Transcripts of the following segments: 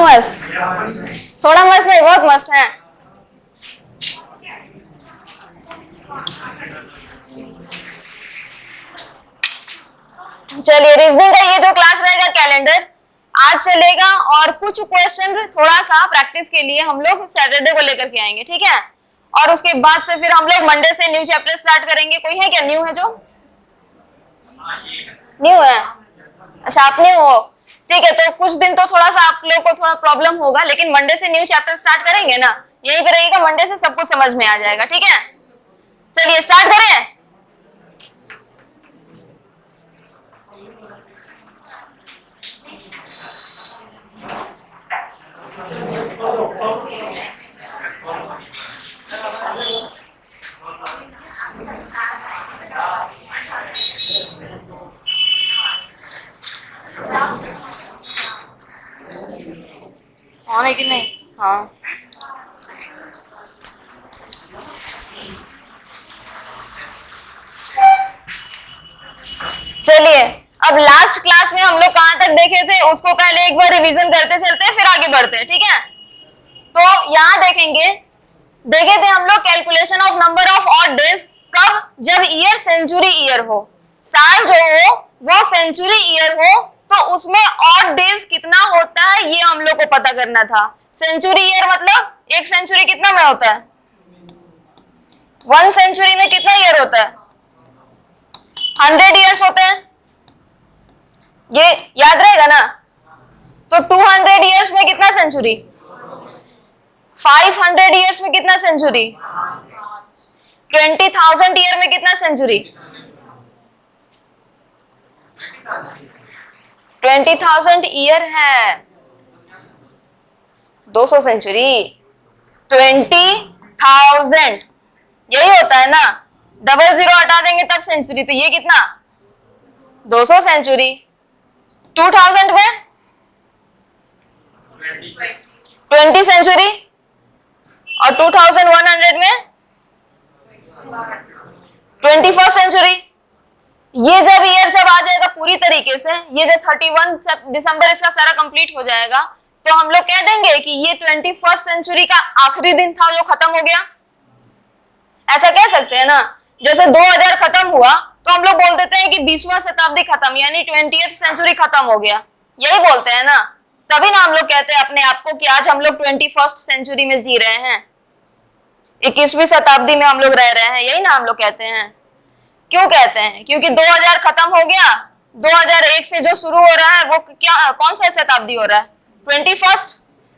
मस्त, थोड़ा मस्त नहीं, बहुत मस्त है। चलिए, रीजनिंग का ये जो क्लास रहेगा कैलेंडर आज चलेगा, और कुछ क्वेश्चन थोड़ा सा प्रैक्टिस के लिए हम लोग सैटरडे को लेकर के आएंगे, ठीक है। और उसके बाद से फिर हम लोग मंडे से न्यू चैप्टर स्टार्ट करेंगे। कोई है क्या न्यू है जो न्यू है? अच्छा, आप न्यू हो, ठीक है। तो कुछ दिन तो थोड़ा सा आप लोग को थोड़ा प्रॉब्लम होगा, लेकिन मंडे से न्यू चैप्टर स्टार्ट करेंगे ना, यहीं पे रहिएगा, मंडे से सब कुछ समझ में आ जाएगा, ठीक है। चलिए स्टार्ट करें। ऑन है कि नहीं? हाँ, चलिए अब लास्ट क्लास में हम लोग कहां तक देखे थे उसको पहले एक बार रिवीजन करते चलते हैं, फिर आगे बढ़ते हैं, ठीक है। तो यहां देखे थे हम लोग calculation of number of odd days, कब? जब ईयर सेंचुरी ईयर हो, साल जो हो वो सेंचुरी ईयर हो, तो उसमें ऑड डेज कितना होता है ये हम लोग को पता करना था। सेंचुरी ईयर मतलब एक सेंचुरी कितना में होता है? 1 सेंचुरी में कितना ईयर होता है? 100 ईयर्स होते हैं, ये याद रहेगा ना। तो 200 ईयर्स में कितना सेंचुरी? 500 ईयर्स में कितना सेंचुरी? 20,000 ईयर में कितना सेंचुरी? 20,000 ईयर है 200 सेंचुरी। 20,000 यही होता है ना, डबल जीरो हटा देंगे तब सेंचुरी, तो ये कितना? 200 सेंचुरी। 2000 में 20 सेंचुरी, और 2100 में 21st सेंचुरी। ये जब ईयर जब आ जाएगा पूरी तरीके से, ये जब 31 दिसंबर इसका सारा कंप्लीट हो जाएगा, तो हम लोग कह देंगे कि ये 21st सेंचुरी का आखिरी दिन था जो खत्म हो गया। ऐसा कह सकते हैं ना। जैसे 2000 खत्म हुआ तो हम लोग बोल देते हैं कि 20वां शताब्दी खत्म, यानी 20th सेंचुरी खत्म हो गया, यही बोलते हैं ना। तभी ना हम लोग कहते हैं अपने आप को कि आज हम लोग 21st सेंचुरी में जी रहे हैं, 21वीं शताब्दी में हम लोग रह रहे हैं, यही ना हम लोग कहते हैं। क्यों कहते हैं? क्योंकि 2000 खत्म हो गया, 2001 से जो शुरू हो रहा है वो क्या, कौन सा शताब्दी हो रहा है? 21st,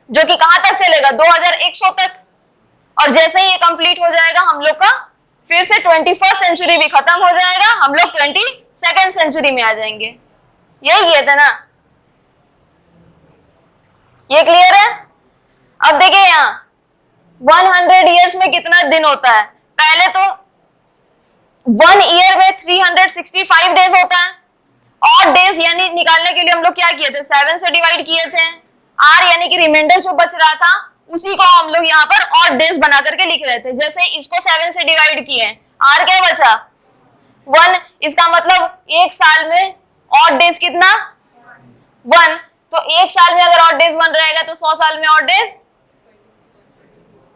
जो कि कहां तक चलेगा? 2100 तक। और जैसे ही ये कंप्लीट हो जाएगा हम लोग का फिर से 21st सेंचुरी भी खत्म हो जाएगा, हम लोग 22nd सेंचुरी में आ जाएंगे। यही किए थे ना, ये क्लियर है? अब देखिए यहाँ 100 ईयर्स में कितना दिन होता है? पहले तो 1 ईयर में 365 डेज होता है। ऑड डेज यानी निकालने के लिए हम लोग क्या किए थे? 7 से डिवाइड किए थे। आर यानी कि रिमाइंडर जो बच रहा था उसी को हम लोग यहाँ पर ऑड डेज बना करके लिख रहे थे। जैसे इसको 7 से डिवाइड किए, आर क्या बचा? 1। इसका मतलब एक साल में ऑड डेज कितना? 1। तो एक साल में अगर ऑड डेज 1 रहेगा तो 100 साल में ऑड डेज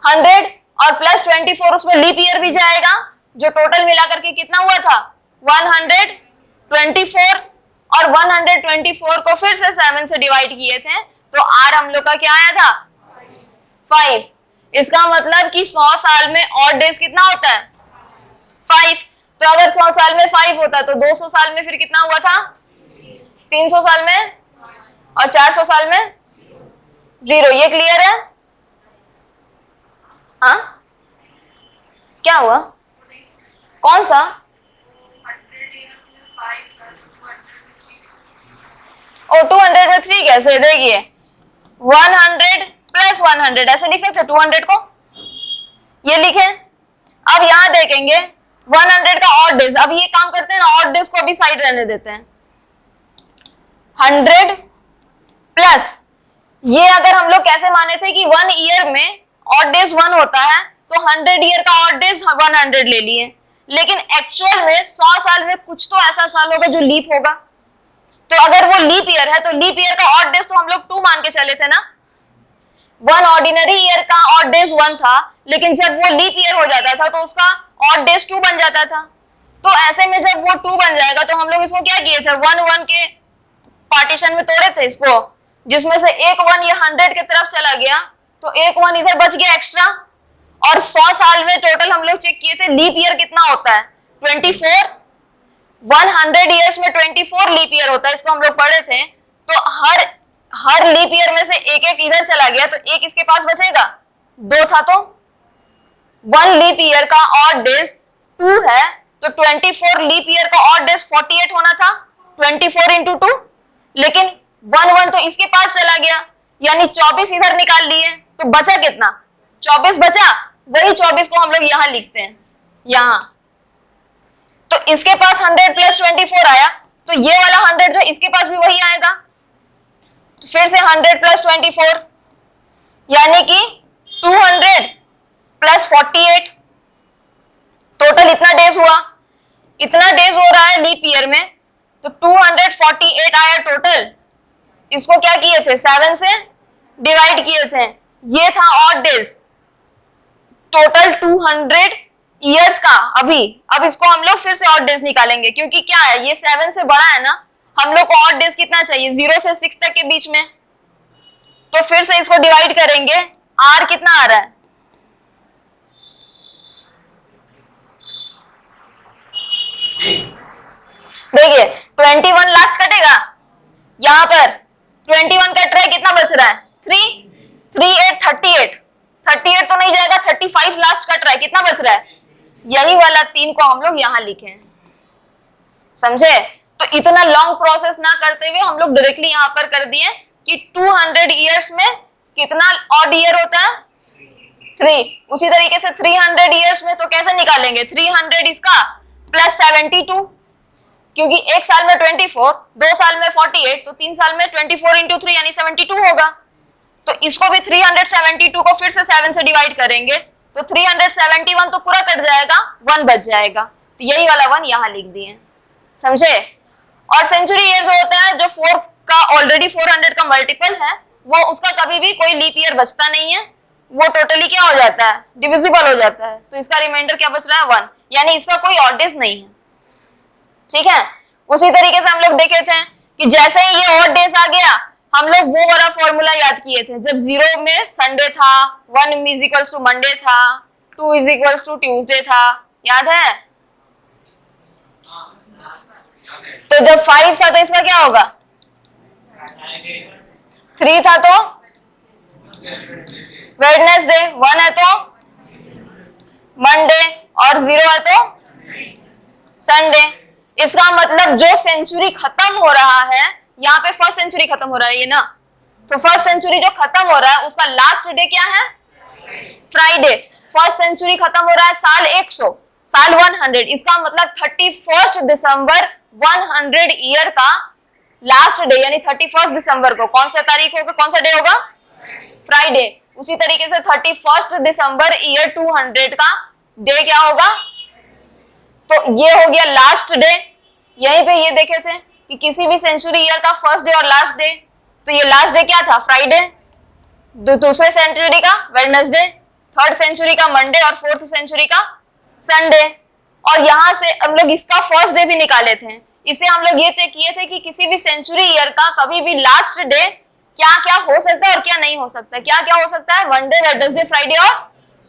100, और प्लस 24 उसमें लीप ईयर भी जाएगा, जो टोटल मिला करके कितना हुआ था? 124। और 124 को फिर से 7 से डिवाइड किए थे, तो आर हम लोग का क्या आया था? 5। इसका मतलब कि 100 साल में ऑड डेज कितना होता है? 5। तो अगर 100 साल में 5 होता तो 200 साल में फिर कितना हुआ था? 300 साल में, और 400 साल में 0। ये क्लियर है? हाँ, क्या हुआ? कौन सा? और 200 में 3 कैसे? देखिए 100 प्लस 100 ऐसे लिख सकते 200 को, ये लिखे। अब यहां देखेंगे 100 का ऑड डेज, अब ये काम करते हैं ना, ऑड डेज को अभी साइड रहने देते हैं। 100 प्लस ये अगर हम लोग कैसे माने थे कि 1 ईयर में ऑड डेज 1 होता है, तो 100 ईयर का ऑड डेज 100 ले लिए, लेकिन एक्चुअल में 100 साल में कुछ तो ऐसा साल होगा जो लीप होगा। तो अगर वो लीप ईयर है तो लीप ईयर का ऑड डेज तो हम लोग 2 मान के चले थे ना, वन ऑर्डिनरी ईयर का ऑड डेज 1 था, लेकिन जब वो लीप ईयर हो जाता था तो उसका ऑड डेज 2 बन जाता था। तो ऐसे में जब वो 2 बन जाएगा तो हम लोग इसको क्या किए थे, 1 के पार्टीशन में तोड़े थे इसको, जिसमें से एक 1 ये 100 की तरफ चला गया, तो एक 1 इधर बच गया एक्स्ट्रा। और 100 साल में टोटल हम लोग चेक किए थे लीप ईयर कितना होता है, 24। 100 ईयर्स में 24 लीप ईयर होता है, इसको हम लोग पढ़े थे। तो हर लीप ईयर में से एक एक इधर चला गया, तो एक इसके पास बचेगा, 2 था तो 1 लीप ईयर का ऑड डेज 2 है, तो 24 लीप ईयर का ऑड डेज 48 होना था, 24 इंटू 2। लेकिन 1 तो इसके पास चला गया, यानी 24 इधर निकाल लिए, तो बचा कितना, 24 बचा। वही 24 को हम लोग यहां लिखते हैं, यहां। तो इसके पास 100 प्लस 24 आया, तो ये वाला 100 जो इसके पास भी वही आएगा। तो फिर से 100 प्लस 24 यानी कि 200 प्लस 48, टोटल इतना डेज हुआ। इतना डेज हो रहा है लीप ईयर में, तो 248 आया टोटल। इसको क्या किए थे, 7 से डिवाइड किए थे, ये था ऑड डेज। टोटल 200 ईयर्स का। अब इसको हम लोग फिर से ऑड डेज निकालेंगे, क्योंकि क्या है, ये 7 से बड़ा है ना, हम लोग को ऑड डेज कितना चाहिए, 0 से 6 तक के बीच में। तो फिर से इसको डिवाइड करेंगे, आर कितना आ रहा है, देखिए 21 लास्ट कटेगा, यहां पर 21 कट रहा है, कितना बच रहा है, 3 38 तो नहीं जाएगा, 35 लास्ट कट रहा है, कितना बच रहा है, यही वाला 3 को हम लोग यहां लिखे, समझे। तो इतना लॉन्ग प्रोसेस ना करते हुए हम लोग डायरेक्टली यहां पर कर दिए कि 200 ईयर्स में कितना ऑड ईयर होता है, 3। उसी तरीके से 300 ईयर्स में तो कैसे निकालेंगे, 300 इसका प्लस 72, क्योंकि एक साल में 24, 2 साल में 48, तो 3 साल में 24 इंटू 3 यानी 72 होगा। तो इसको भी 372 को फिर से 7 से डिवाइड करेंगे, तो 371 तो पूरा कट जाएगा, 1 बच जाएगा। तो यही वाला 1 यहां लिख दिए, समझे। और सेंचुरी ईयर जो होता है, जो 4 का ऑलरेडी 400 का मल्टीपल है, वो उसका कभी भी कोई लीप ईयर बचता नहीं है, वो टोटली क्या हो जाता है, डिविजिबल हो जाता है। तो इसका रिमाइंडर क्या बच रहा है, 1, यानी इसका कोई ऑड डेज नहीं है, ठीक है। उसी तरीके से हम लोग देखे थे कि जैसे ही ये ऑड डेज आ गया, हम लोग वो वाला फॉर्मूला याद किए थे, जब 0 में संडे था, 1 इज इक्वल्स टू मंडे था, 2 इज इक्वल्स टू ट्यूसडे था, याद है। तो जब 5 था तो इसका क्या होगा, 3 था तो वेडनेसडे, 1 है तो मंडे, और 0 है तो संडे। इसका मतलब जो सेंचुरी खत्म हो रहा है, यहाँ पे फर्स्ट सेंचुरी खत्म हो रहा है ये ना, तो फर्स्ट सेंचुरी जो खत्म हो रहा है उसका लास्ट डे क्या है, फ्राइडे। फर्स्ट सेंचुरी खत्म हो रहा है साल 100, साल 100, इसका मतलब 31 दिसंबर 100 ईयर का लास्ट डे, यानी 31 दिसंबर को कौन सा तारीख होगा, कौन सा डे होगा, फ्राइडे। उसी तरीके से 31 दिसंबर ईयर 200 का डे क्या होगा, तो ये हो गया लास्ट डे। यहीं पे ये देखे थे कि किसी भी सेंचुरी ईयर का फर्स्ट डे और लास्ट डे, तो ये लास्ट डे क्या था, फ्राइडे, दूसरे सेंचुरी का वेडनेसडे, थर्ड सेंचुरी का मंडे, और फोर्थ सेंचुरी का संडे। और यहां से हम लोग इसका फर्स्ट डे भी निकाले थे, इसे हम लोग ये चेक किए थे कि किसी भी सेंचुरी ईयर का कभी भी लास्ट डे क्या क्या हो सकता है और क्या नहीं हो सकता है। क्या क्या हो सकता है, मंडे, वेडनेसडे, फ्राइडे और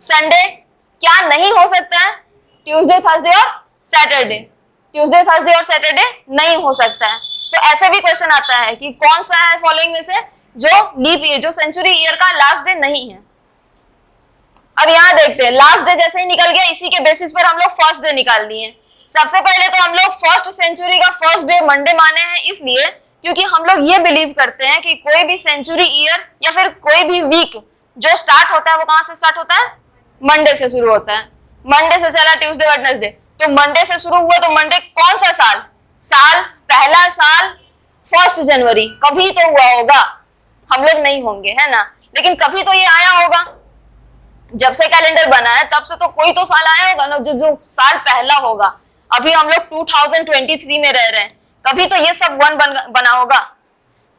संडे। क्या नहीं हो सकता है, ट्यूसडे, थर्सडे और सैटरडे। ट्यूसडे, थर्सडे और सैटरडे नहीं हो सकता है। तो ऐसे भी क्वेश्चन आता है कि कौन सा है फॉलोइंग में से जो लीप ईयर, जो सेंचुरी ईयर का लास्ट डे नहीं है। अब यहां देखते हैं, लास्ट डे जैसे ही निकल गया, इसी के बेसिस पर हम लोग फर्स्ट डे निकाल दिए। सबसे पहले तो हम लोग फर्स्ट सेंचुरी का फर्स्ट डे मंडे माने हैं, इसलिए क्योंकि हम लोग ये बिलीव करते हैं कि कोई भी सेंचुरी ईयर या फिर कोई भी वीक जो स्टार्ट होता है वो कहां से स्टार्ट होता है, मंडे से शुरू होता है। मंडे से चला ट्यूसडे, वेडनेसडे, तो मंडे से शुरू हुआ, तो मंडे कौन सा साल, पहला साल 1 जनवरी, कभी तो हुआ होगा, हम लोग नहीं होंगे, है ना, लेकिन कभी तो ये आया होगा। जब से कैलेंडर बना है तब से तो कोई तो साल आया होगा ना, जो साल पहला होगा। अभी हम लोग 2023 में रह रहे हैं, कभी तो ये सब 1 बना होगा।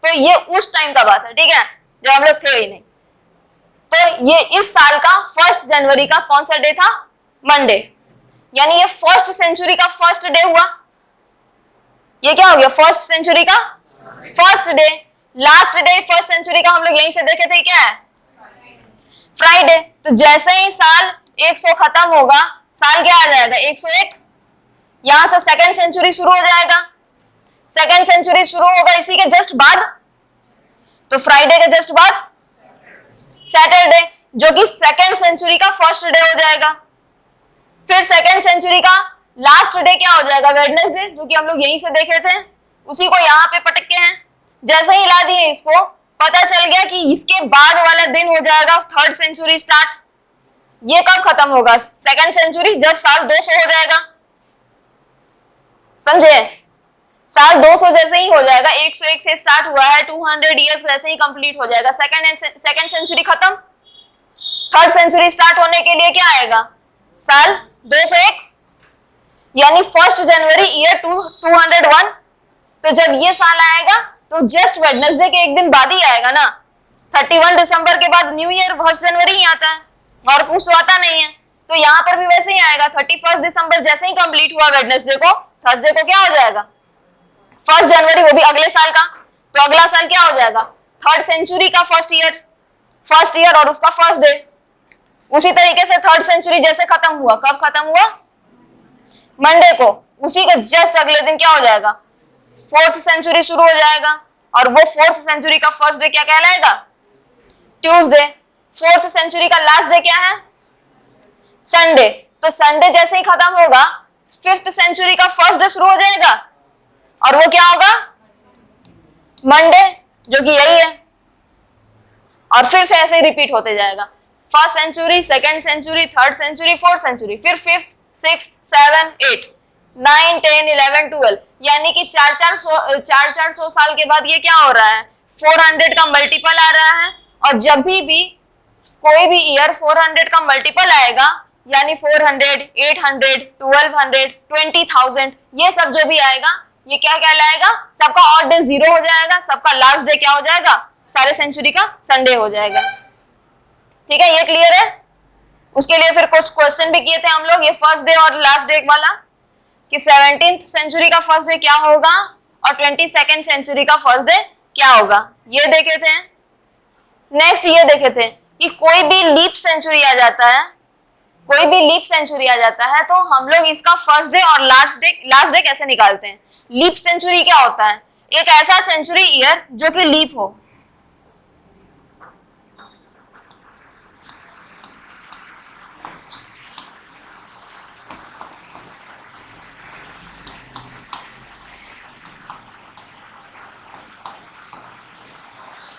तो ये उस टाइम का बात है, ठीक है, जब हम लोग थे ही नहीं। ये इस साल का 1 जनवरी का कौन सा डे था? मंडे, यानी ये फर्स्ट सेंचुरी का फर्स्ट डे हुआ। ये क्या हो गया? फर्स्ट सेंचुरी का first day. Last day first century का हम लोग यहीं से देखे थे, क्या है? फ्राइडे। तो जैसे ही साल 100 खत्म होगा, साल क्या आ जाएगा? 101। यहां से सेकेंड सेंचुरी शुरू हो जाएगा। सेकेंड सेंचुरी शुरू होगा इसी के जस्ट बाद, तो फ्राइडे के जस्ट बाद सैटरडे, जो कि सेकेंड सेंचुरी का फर्स्ट डे हो जाएगा। फिर सेकेंड सेंचुरी का लास्ट डे क्या हो जाएगा? वेडनेसडे, जो कि हम लोग यहीं से देखे थे, उसी को यहाँ पे पटक के हैं। जैसे ही ला दिए इसको, पता चल गया कि इसके बाद वाला दिन हो जाएगा थर्ड सेंचुरी स्टार्ट। ये कब खत्म होगा? सेकेंड सेंचुरी, जब साल 200 हो जाएगा। समझे? साल 200 जैसे ही हो जाएगा, 101 से स्टार्ट हुआ है, 200 इयर्स वैसे ही कंप्लीट हो जाएगा। सेकेंड सेंचुरी खत्म, थर्ड सेंचुरी स्टार्ट होने के लिए क्या आएगा? साल 201, यानी 1 जनवरी ईयर 201। तो जब ये साल आएगा तो जस्ट वेडनेसडे के एक दिन बाद ही आएगा ना। 31 दिसंबर के बाद न्यू ईयर 1 जनवरी ही आता है, और कुछ तो आता नहीं है। तो यहाँ पर भी वैसे ही आएगा। 31 दिसंबर जैसे ही कंप्लीट हुआ वेडनेसडे को, थर्सडे को क्या हो जाएगा? 1 जनवरी, वो भी अगले साल का। तो अगला साल क्या हो जाएगा? थर्ड सेंचुरी का फर्स्ट ईयर और उसका फर्स्ट डे। उसी तरीके से थर्ड सेंचुरी जैसे खत्म हुआ, कब खत्म हुआ? मंडे को। उसी के जस्ट अगले दिन क्या हो जाएगा? फोर्थ सेंचुरी शुरू हो जाएगा, और वो फोर्थ सेंचुरी का फर्स्ट डे क्या कहलाएगा? ट्यूसडे। फोर्थ सेंचुरी का लास्ट डे क्या है? संडे। तो संडे जैसे ही खत्म होगा, फिफ्थ सेंचुरी का फर्स्ट डे शुरू हो जाएगा, और वो क्या होगा? मंडे, जो कि यही है। और फिर से ऐसे ही रिपीट होते जाएगा। First century, second century, third century, fourth century, फिर फिफ्थ, सिक्स्थ, 7, 8, 9, 10, 11, 12, यानी कि 400 साल के बाद ये क्या हो रहा है? 400 का मल्टीपल आ रहा है। और जब भी कोई भी ईयर 400 का मल्टीपल आएगा, यानी 400, 800, 1200, 20,000, ये सब जो भी आएगा, ये क्या कहलाएगा? सबका ऑड डे 0 हो जाएगा, सबका लास्ट डे क्या हो जाएगा? सारे सेंचुरी का संडे हो जाएगा। ठीक है, ये क्लियर है? उसके लिए फिर कुछ क्वेश्चन भी किए थे हम लोग, ये फर्स्ट डे और लास्ट डे वाला, कि 17th सेंचुरी का फर्स्ट डे क्या होगा और 22nd सेंचुरी का फर्स्ट डे क्या होगा, ये देखे थे। नेक्स्ट ये देखे थे कि कोई भी लीप सेंचुरी आ जाता है, कोई भी लीप सेंचुरी आ जाता है, तो हम लोग इसका फर्स्ट डे और लास्ट डे कैसे निकालते हैं? लीप सेंचुरी क्या होता है? एक ऐसा सेंचुरी ईयर जो कि लीप हो।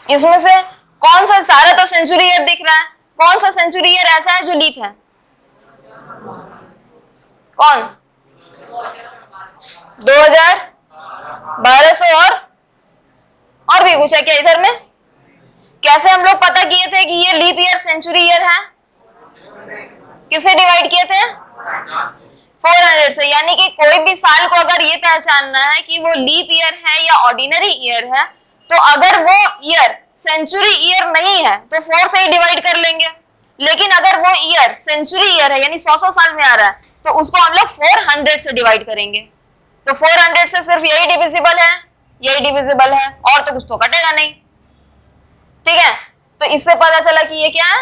इसमें से कौन सा, सारा तो सेंचुरी ईयर दिख रहा है, कौन सा सेंचुरी ईयर ऐसा है जो लीप है? कौन? 2000, 1200 और भी कुछ है क्या इधर में? कैसे हम लोग पता किए थे कि ये लीप ईयर सेंचुरी ईयर है? किसे डिवाइड किए थे? 400 से। यानी कि कोई भी साल को अगर ये पहचानना है कि वो लीप ईयर है या ऑर्डिनरी ईयर है, तो अगर वो ईयर सेंचुरी ईयर नहीं है तो 4 से ही डिवाइड कर लेंगे। लेकिन अगर वो ईयर सेंचुरी ईयर है, यानी 100 साल में आ रहा है, तो उसको हम लोग 400 से डिवाइड करेंगे। तो 400 से सिर्फ यही डिविजिबल है, यही डिविजिबल है, और तो कुछ तो कटेगा नहीं। ठीक है, तो इससे पता चला कि ये क्या है?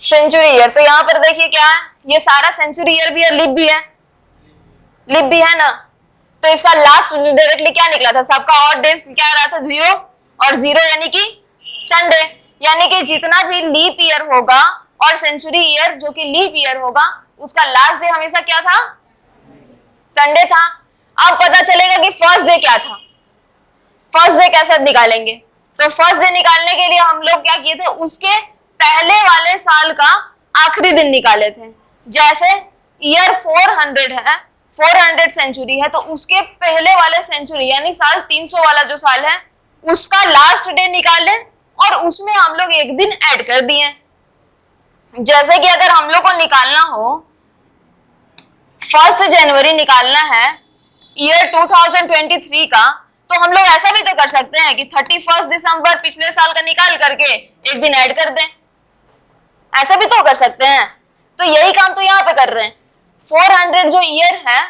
Century year. तो यहाँ पर देखिए क्या है, ये सारा सेंचुरी ईयर भी है, लीप भी है, लीप भी है ना। तो इसका लास्ट डायरेक्टली क्या निकला था? सबका ऑड डेज क्या रहा था? 0 और 0, यानी कि संडे। यानी कि जितना भी लीप ईयर होगा और सेंचुरी ईयर जो कि लीप ईयर होगा, उसका लास्ट डे हमेशा क्या था? संडे था। अब पता चलेगा कि फर्स्ट डे क्या था। फर्स्ट डे कैसे निकालेंगे? तो फर्स्ट डे निकालने के लिए हम लोग क्या किए थे? उसके पहले वाले साल का आखिरी दिन निकाले थे। जैसे ईयर 400 है, 400 सेंचुरी है, तो उसके पहले वाले सेंचुरी यानी साल 300 वाला जो साल है, उसका लास्ट डे निकाले और उसमें हम लोग एक दिन ऐड कर दिए। जैसे कि अगर हम लोग को निकालना हो 1 जनवरी निकालना है ईयर 2023 का, तो हम लोग ऐसा भी तो कर सकते हैं कि 31 दिसंबर पिछले साल का निकाल करके एक दिन ऐड कर दें, ऐसा भी तो कर सकते हैं। तो यही काम तो यहाँ पे कर रहे हैं। 400 जो ईयर है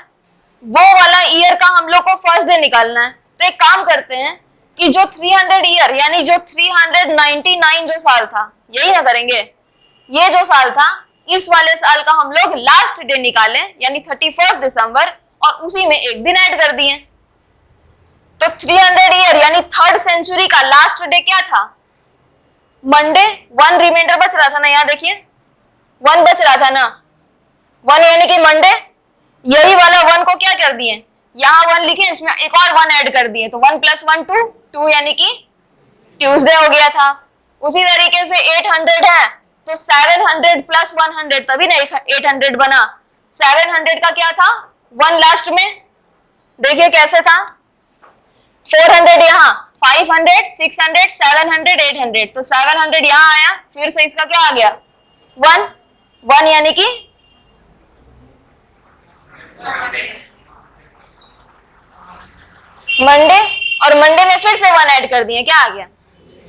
वो वाला ईयर का हम लोग को फर्स्ट डे निकालना है। तो एक काम करते हैं कि जो 300 ईयर यानी जो 399 जो साल था, यही ना करेंगे, ये जो साल था इस वाले साल का हम लोग लास्ट डे निकालें यानी 31 दिसंबर, और उसी में एक दिन ऐड कर दिए। तो 300 ईयर यानी थर्ड सेंचुरी का लास्ट डे क्या था? मंडे। 1 रिमाइंडर बच रहा था ना, यहाँ देखिए 1 बच रहा था ना, 1 यानी कि मंडे। यही वाला 1 को क्या कर दिए, यहाँ 1 लिखे, इसमें एक और 1 ऐड कर दिए, तो 1 + 1 2 यानी कि ट्यूसडे हो गया था। उसी तरीके से 800 है तो 700 + 100 तभी ना 800 बना। 700 का क्या था, 1 लास्ट में, देखिए कैसे था, 400 यहाँ, 500 600 700 800, तो 700 यहाँ आया, फिर से इसका क्या आ गया 1 यानी कि मंडे, और मंडे में फिर से 1 ऐड कर दिए, क्या आ गया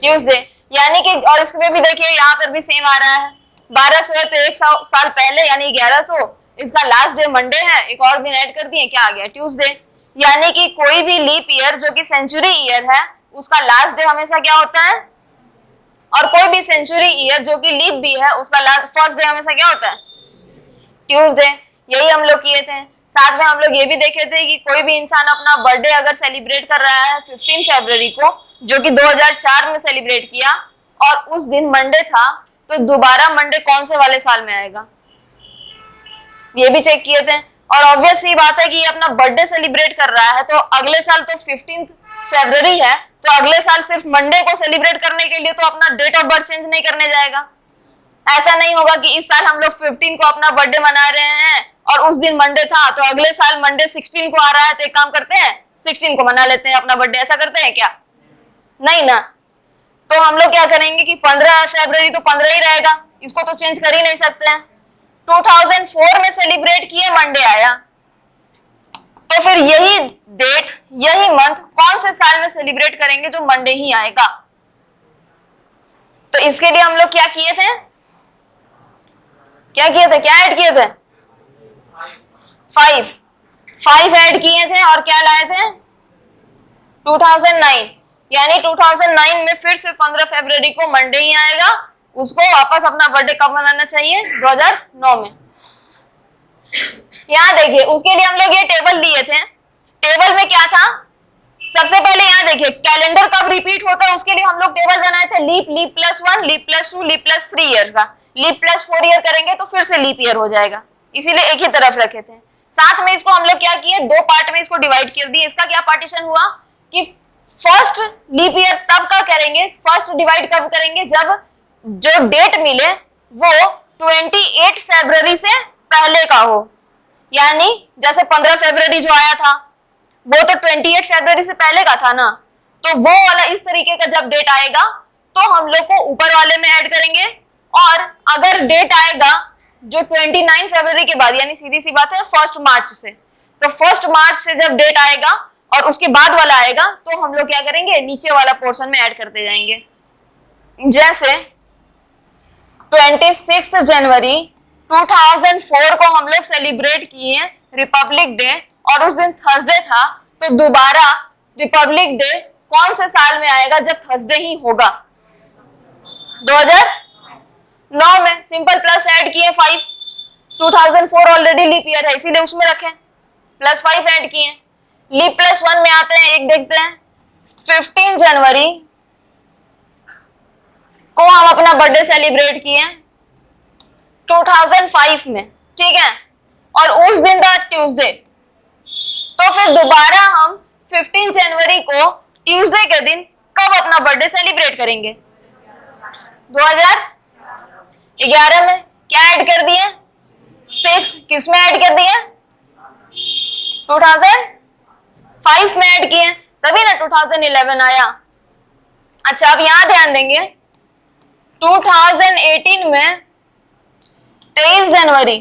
ट्यूसडे, यानी कि, और इसमें भी देखिए यहाँ पर भी सेम आ रहा है। 1200 है तो एक साल पहले यानी 1100, इसका लास्ट डे मंडे है, एक और दिन ऐड कर दिए, क्या आ गया ट्यूसडे। यानी कि कोई भी लीप ईयर जो कि सेंचुरी ईयर है उसका लास्ट डे हमेशा क्या होता है, और कोई भी सेंचुरी ईयर जो कि लीप भी है उसका फर्स्ट डे हमेशा क्या होता है ट्यूसडे। यही हम लोग किए थे। साथ में हम लोग ये भी देखे थे कि कोई भी इंसान अपना बर्थडे अगर सेलिब्रेट कर रहा है 15 फरवरी को, जो कि 2004 में सेलिब्रेट किया, और उस दिन मंडे था, तो दोबारा मंडे कौन से वाले साल में आएगा, ये भी चेक किए थे। और ऑब्वियस ही बात है कि ये अपना बर्थडे सेलिब्रेट कर रहा है, तो अगले साल तो 15 फरवरी है, तो अगले साल सिर्फ मंडे को सेलिब्रेट करने के लिए तो अपना डेट ऑफ बर्थ चेंज नहीं करने जाएगा। ऐसा नहीं होगा कि इस साल हम लोग 15 को अपना बर्थडे मना रहे हैं और उस दिन मंडे था, तो अगले साल मंडे 16 को आ रहा है, तो एक काम करते हैं 16 को मना लेते हैं अपना बर्थडे, ऐसा करते हैं क्या? नहीं ना। तो हम लोग क्या करेंगे कि 15 फरवरी तो 15 ही रहेगा, इसको तो चेंज कर ही नहीं सकते हैं। 2004 में सेलिब्रेट किए, मंडे आया, तो फिर यही डेट यही मंथ कौन से साल में सेलिब्रेट करेंगे जो मंडे ही आएगा। तो इसके लिए हम लोग क्या किए थे, क्या ऐड किए थे 5 ऐड किए थे, और क्या लाए थे 2009, यानी 2009 में फिर से 15 फरवरी को मंडे ही आएगा, उसको वापस अपना बर्थडे कब मनाना चाहिए 2009 में। यहाँ देखिए उसके लिए हम लोग ये टेबल लिए थे। टेबल में क्या था, सबसे पहले यहाँ देखिए कैलेंडर कब रिपीट होता है उसके लिए हम लोग टेबल बनाए थे, लीप +1 लीप +2 लीप +3 ईयर का। लीप +4 ईयर करेंगे तो फिर से लीप ईयर हो जाएगा, इसीलिए एक ही तरफ रखे थे। साथ में इसको हम लोग क्या किए, 2 पार्ट में इसको डिवाइड कर दिए। इसका क्या पार्टीशन हुआ कि फर्स्ट लीप ईयर तब का करेंगे, फर्स्ट डिवाइड कब करेंगे जब जो डेट मिले वो 28 फरवरी से पहले का हो, यानी जैसे 15 फरवरी जो आया था वो तो 28 फरवरी से पहले का था ना, तो वो वाला इस तरीके का जब डेट आएगा तो हम लोग को ऊपर वाले में ऐड करेंगे। और अगर डेट आएगा जो 29 फरवरी के बाद, यानी सीधी सी बात है 1 मार्च से, तो 1 मार्च से जब डेट आएगा और उसके बाद वाला आएगा तो हम लोग क्या करेंगे, नीचे वाला पोर्शन में ऐड करते जाएंगे। जैसे 26 जनवरी 2004 को हम लोग सेलिब्रेट किए रिपब्लिक डे, और उस दिन थर्सडे था, तो दोबारा रिपब्लिक डे कौन से साल में आएगा जब थर्सडे ही होगा 2009 में। सिंपल प्लस ऐड किए 5, 2004 ऑलरेडी लीप ईयर है इसीलिए उसमें रखें, +5 ऐड किए। लीप +1 में आते हैं, एक देखते हैं 15 जनवरी को हम अपना बर्थडे सेलिब्रेट किए 2005 में, ठीक है, और उस दिन था ट्यूसडे, तो फिर दोबारा हम 15 जनवरी को ट्यूसडे के दिन कब अपना बर्थडे सेलिब्रेट करेंगे 2011 में। क्या ऐड कर दिए 6, किस में ऐड कर दिए 2005 में ऐड किए, तभी ना 2011 आया। अच्छा अब यहां ध्यान देंगे 2018 में 23 जनवरी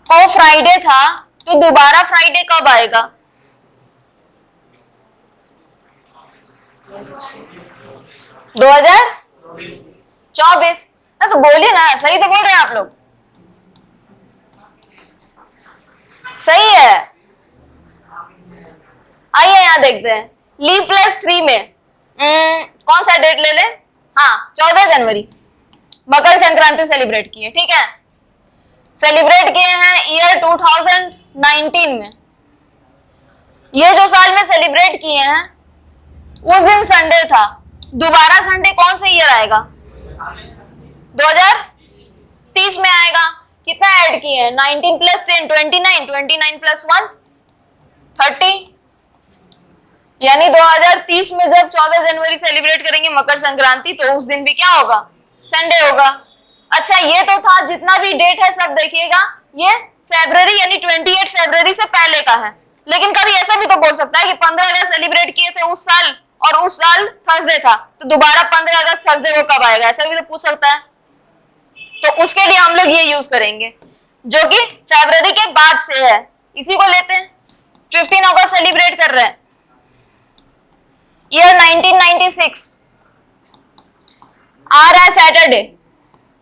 को फ्राइडे था, तो दोबारा फ्राइडे कब आएगा 2024। ना तो बोलिए ना, सही तो बोल रहे हैं आप लोग, सही है। आइए यहां देखते हैं, ली+3 में कौन सा डेट ले ले, हाँ 14 जनवरी, मकर संक्रांति सेलिब्रेट किए, ठीक है, सेलिब्रेट किए हैं ईयर 2019 में। ये जो साल में सेलिब्रेट किए हैं उस दिन संडे था, दोबारा संडे कौन से ईयर आएगा, 2030 में आएगा। कितना ऐड किए हैं, 19 + 10 29, 29 + 1 30, यानी 2030 में जब 14 जनवरी सेलिब्रेट करेंगे मकर संक्रांति, तो उस दिन भी क्या होगा, संडे होगा। अच्छा ये तो था, जितना भी डेट है सब देखिएगा, ये फरवरी यानी 28 फरवरी से पहले का है। लेकिन कभी ऐसा भी तो बोल सकता है कि 15 अगस्त सेलिब्रेट किए थे उस साल, और उस साल थर्सडे था, तो दोबारा 15 अगस्त थर्सडे को कब आएगा, ऐसा भी तो पूछ सकता है। तो उसके लिए हम लोग ये यूज करेंगे, जो कि फरवरी के बाद से है, इसी को लेते हैं। 15 अगस्त सेलिब्रेट कर रहे हैं, ईयर 1996 आ रहा है सैटरडे,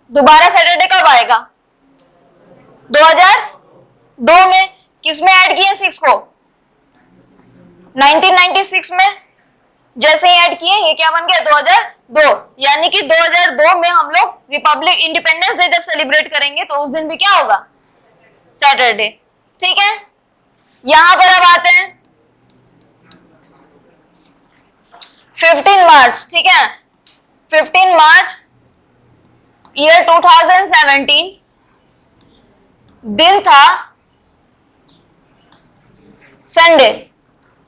दोबारा सैटरडे कब आएगा, 2002 में। किसमें ऐड किए 6 को, 1996 में, जैसे ही ऐड किए ये क्या बन गया 2002, यानी कि 2002 में हम लोग रिपब्लिक इंडिपेंडेंस डे जब सेलिब्रेट करेंगे तो उस दिन भी क्या होगा, सैटरडे, ठीक है। यहां पर अब आते हैं 15 मार्च, ठीक है, 15 मार्च ईयर 2017 दिन था संडे,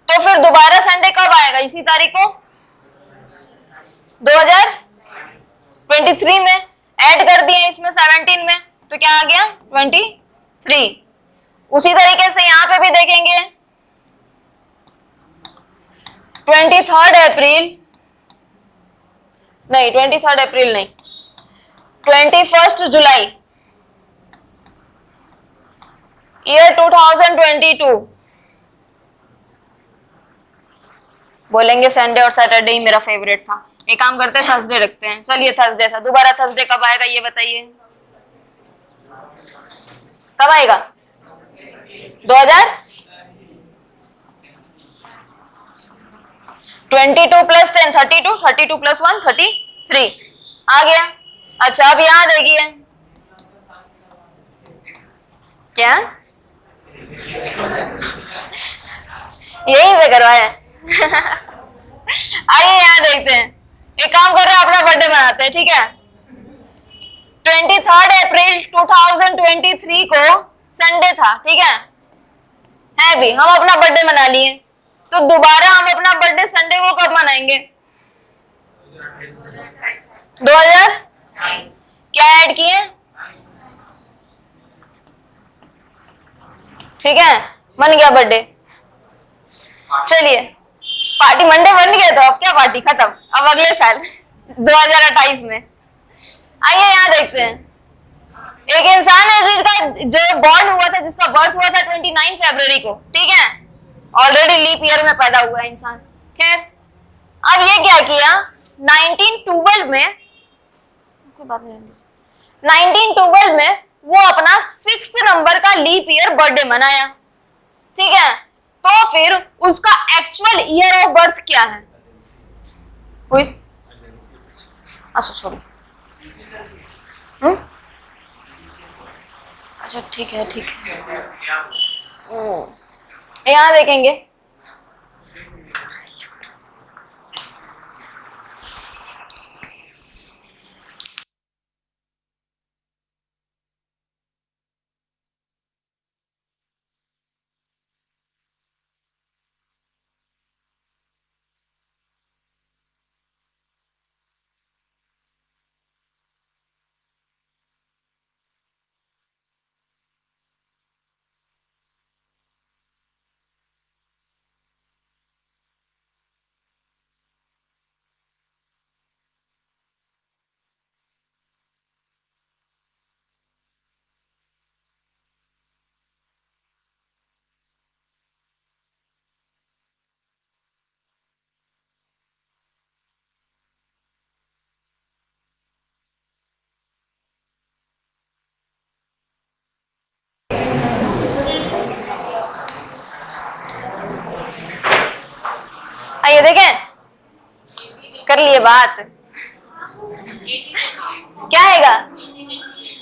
तो फिर दोबारा संडे कब आएगा, इसी तारीख को 2023 में, ऐड कर दिए इसमें 17 में, तो क्या आ गया 23। उसी तरीके से यहां पे भी देखेंगे 23 अप्रैल, नहीं 23 अप्रैल नहीं, 21 जुलाई ईयर 2022, बोलेंगे संडे और सैटरडे ही मेरा फेवरेट था, एक काम करते हैं थर्सडे रखते हैं, चलिए थर्सडे था, दोबारा थर्सडे कब आएगा ये बताइए, कब आएगा 2022 + 10 32, 32 + 1 33 आ गया। अच्छा अब यहां देखिए क्या, यही पे करवाया आइए यहां देखते हैं, एक काम कर रहे हैं अपना बर्थडे मनाते हैं, ठीक है। 23 अप्रैल 2023 को संडे था, ठीक है भी, हम अपना बर्थडे मना लिए, तो दोबारा हम अपना बर्थडे संडे को कब मनाएंगे, 2000, क्या ऐड किए, ठीक है, बन गया बर्थडे। चलिए पार्टी मंडे बन गया, तो अब क्या पार्टी खत्म, अब अगले साल 2028 में। आइए यहाँ देखते हैं, एक इंसान है जिसका जो बॉर्न हुआ था, जिसका बर्थ हुआ था 29 फरवरी को, ठीक है, ऑलरेडी लीप ईयर में पैदा हुआ है इंसान, खैर अब ये क्या किया 1912 में, कोई बात नहीं, 1912 में वो अपना 6th नंबर का लीप ईयर बर्थडे मनाया, ठीक है, तो फिर उसका एक्चुअल ईयर ऑफ बर्थ क्या है, कोई, अच्छा छोड़ो, अच्छा ठीक है ठीक है, यहाँ देखेंगे कर लिए बात, क्या हैगा?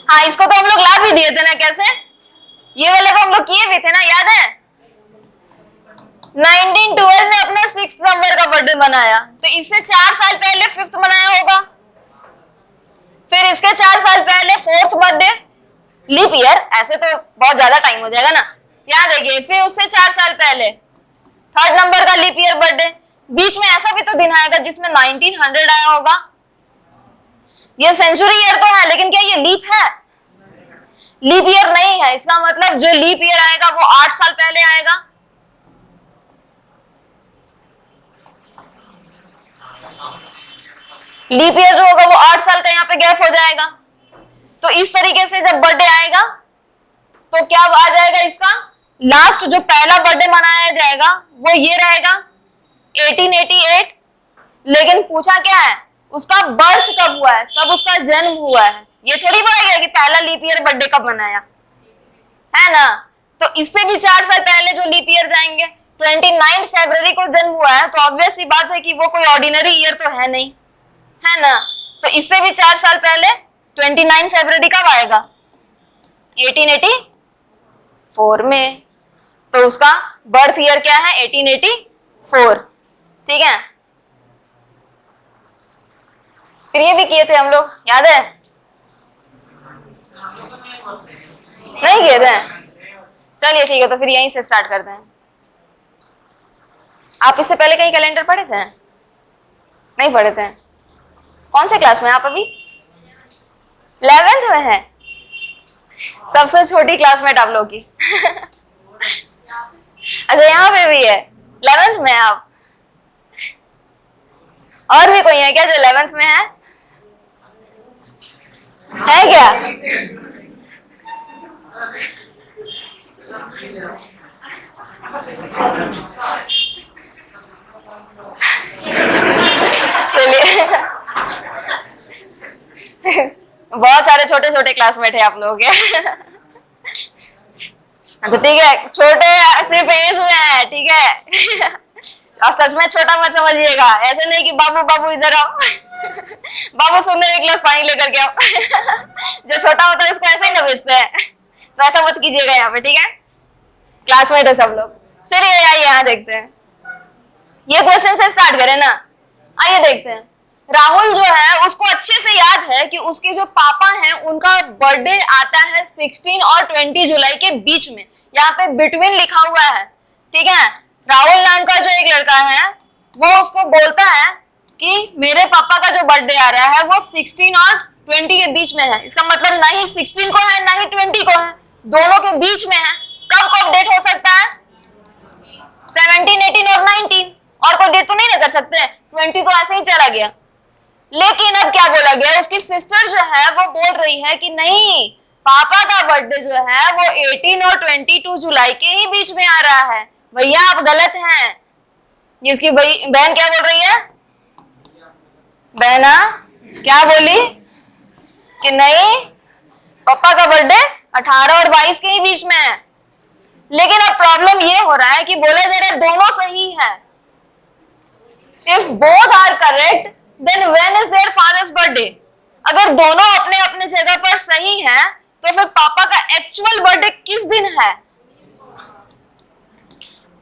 हाँ, इसको तो हम लोग ला भी दिए थे ना, कैसे? ये वाले तो हम लोग किए भी थे ना, याद है? 1912 में अपना 6 नंबर का बर्थडे मनाया, तो इससे 4 साल पहले 5th मनाया होगा, फिर इसके 4 साल पहले 4th बर्थडे, लीप ईयर, ऐसे तो बहुत ज्यादा टाइम हो जाएगा ना, याद देखिए, फिर उससे 4 साल पहले 3rd नंबर का लीप ईयर बर्थडे, बीच में ऐसा भी तो दिन आएगा जिसमें 1900 आया होगा। ये सेंचुरी ईयर तो है, लेकिन क्या ये लीप है? लीप ईयर नहीं है, इसका मतलब जो लीप ईयर आएगा वो 8 साल पहले आएगा। लीप ईयर जो होगा वो 8 साल का यहाँ पे गैप हो जाएगा। तो इस तरीके से जब बर्थडे आएगा तो क्या आ जाएगा, इसका लास्ट जो पहला बर्थडे मनाया जाएगा वो ये रहेगा 1888, लेकिन पूछा क्या है, उसका बर्थ कब हुआ है, कब उसका जन्म हुआ है, ये थोड़ी बोला गया कि पहला लीप ईयर बर्थडे कब मनाया है ना। तो इससे भी 4 साल पहले जो लीप ईयर जाएंगे, 29 फरवरी को जन्म हुआ है, तो ऑब्वियस सी बात है कि वो कोई ऑर्डिनरी ईयर तो है नहीं, है ना। तो इससे भी 4 साल पहले 29 फरवरी कब आएगा, 1884 में, तो उसका बर्थ ईयर क्या है, 1884, ठीक है। फिर ये भी किए थे हम लोग, याद है? नहीं किए थे? चलिए ठीक है, तो फिर यहीं से स्टार्ट करते हैं। आप इससे पहले कहीं कैलेंडर पढ़े थे? नहीं पढ़े थे? कौन से क्लास में आप अभी? 11th में है, सबसे छोटी क्लासमेट आप लोग की। अच्छा, यहाँ पे भी है, 11th में आप? और भी कोई है क्या जो 11th में है क्या? चलिए, बहुत सारे छोटे छोटे क्लासमेट है आप लोगों के। अच्छा ठीक है, छोटे सिर्फ एज में है, ठीक है। और सच में छोटा मत समझिएगा, ऐसे नहीं कि बाबू बाबू इधर आओ। बाबू सुनने एक गिलास पानी लेकर के आओ। जो छोटा होता है उसको ऐसे ही ना बेचते हैं, तो ऐसा मत कीजिएगा यहाँ पे, ठीक है। क्लासमेट है सब लोग। चलिए आइए यहाँ देखते हैं, ये क्वेश्चन से स्टार्ट करें ना। आइए देखते हैं। राहुल जो है उसको अच्छे से याद है कि उसके जो पापा हैं उनका बर्थडे आता है 16 और 20 जुलाई के बीच में, यहाँ पे बिटवीन लिखा हुआ है, ठीक है। राहुल नाम का जो एक लड़का है वो उसको बोलता है कि मेरे पापा का जो बर्थडे आ रहा है वो 16 और 20 के बीच में है। इसका मतलब ना ही 16 को है ना ही 20 को है, दोनों के बीच में है। कब कब डेट हो सकता है? 17, 18 और 19, और कोई डेट तो नहीं ना कर सकते। 20 को ऐसे ही चला गया। लेकिन अब क्या बोला गया, उसकी सिस्टर जो है वो बोल रही है कि नहीं, पापा का बर्थडे जो है वो 18 और 22 जुलाई के ही बीच में आ रहा है। भैया आप गलत हैं। ये उसकी बहन क्या बोल रही है? बहना क्या बोली कि नहीं, पापा का बर्थडे 18 और 22 के ही बीच में है। लेकिन अब प्रॉब्लम ये हो रहा है कि बोला जा रहा है दोनों सही है। If both are correct, then when is their father's birthday? अगर दोनों अपने अपने जगह पर सही हैं, तो फिर पापा का एक्चुअल बर्थडे किस दिन है?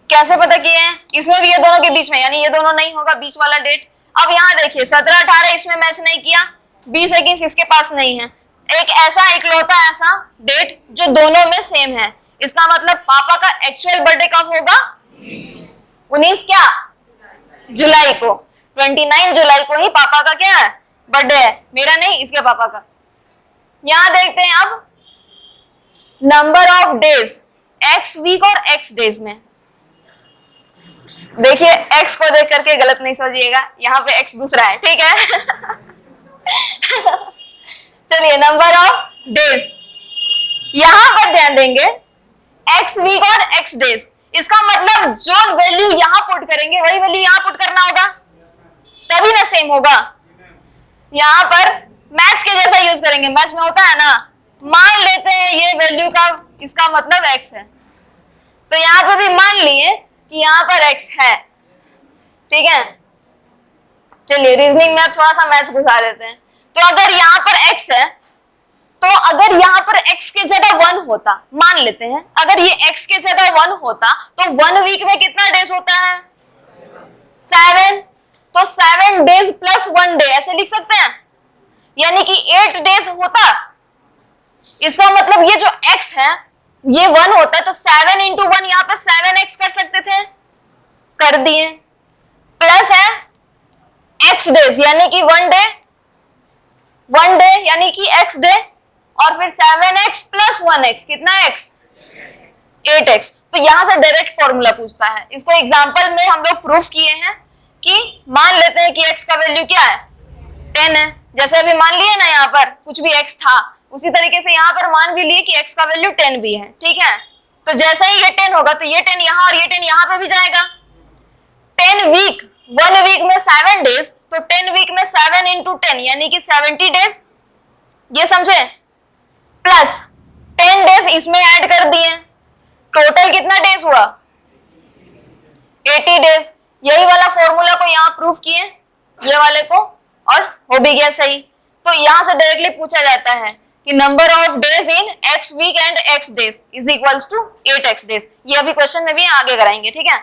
कैसे पता किए? इसमें भी ये दोनों के बीच में, यानी ये दोनों नहीं होगा बीच वाला डेट। अब यहाँ देखिए 17, 18 इसमें मैच नहीं किया, 20, 21 इसके पास नहीं है। एक ऐसा इकलौता ऐसा डेट जो दोनों में सेम है। इसका मतलब पापा का एक्चुअल बर्थडे कब होगा? 19 क्या? जुलाई को। 29 जुलाई को ही पापा का क्या है? बर्थडे है। मेरा नहीं, इसके पापा का। यहां देखते हैं अब number of days, x week और एक्स डेज में। देखिए एक्स को देख करके गलत नहीं सोचिएगा, यहाँ पे एक्स दूसरा है, ठीक है। चलिए नंबर ऑफ डेज, यहां पर ध्यान देंगे एक्स वीक और एक्स डेज। इसका मतलब जो वैल्यू यहां पुट करेंगे वही वैल्यू यहां पुट करना होगा, तभी ना सेम होगा। यहां पर मैथ्स के जैसा यूज करेंगे, मैथ्स में होता है ना, मान लेते हैं ये वैल्यू का इसका मतलब x है, तो यहां पर भी मान लिए कि यहां पर x है, ठीक है। चलिए रीजनिंग में थोड़ा सा मैथ्स घुसा देते हैं। तो अगर यहाँ पर x है, तो अगर यहाँ पर x के जगह 1 होता, मान लेते हैं अगर ये x के जगह 1 होता तो 1 वीक में कितना डेज होता है? 7। तो 7 डेज प्लस 1 डे ऐसे लिख सकते हैं, यानी कि 8 डेज होता। इसका मतलब ये जो x है ये 1 होता है, तो 7 इंटू 1 यहाँ पे 7x कर सकते थे, कर दिए। प्लस है x डेज यानी कि 1 डे यानी कि x डे, और फिर 7x प्लस 1x कितना x? 8x। तो यहां से डायरेक्ट फॉर्मूला पूछता है। इसको एग्जांपल में हम लोग प्रूफ किए हैं कि मान लेते हैं कि x का वैल्यू क्या है? 10 है। जैसे अभी मान लिए ना यहाँ पर कुछ भी x था, उसी तरीके से यहाँ पर मान भी लिए कि x का वैल्यू 10 भी है, ठीक है। तो जैसे ही ये 10 होगा तो ये 10 यहाँ और ये 10 यहाँ पे भी जाएगा। 10 वीक, 1 वीक में 7 डेज, तो 10 वीक में 7 इंटू 10 यानी कि 70 डेज, ये समझे। प्लस 10 डेज इसमें ऐड कर दिए, टोटल कितना डेज हुआ? 80 डेज। यही वाला फॉर्मूला को यहाँ प्रूफ किए, ये वाले को, और हो भी गया सही। तो यहां से डायरेक्टली पूछा जाता है कि number of days in x week and x days is equals to 8x days. ये अभी क्वेश्चन में भी आगे कराएंगे, ठीक है,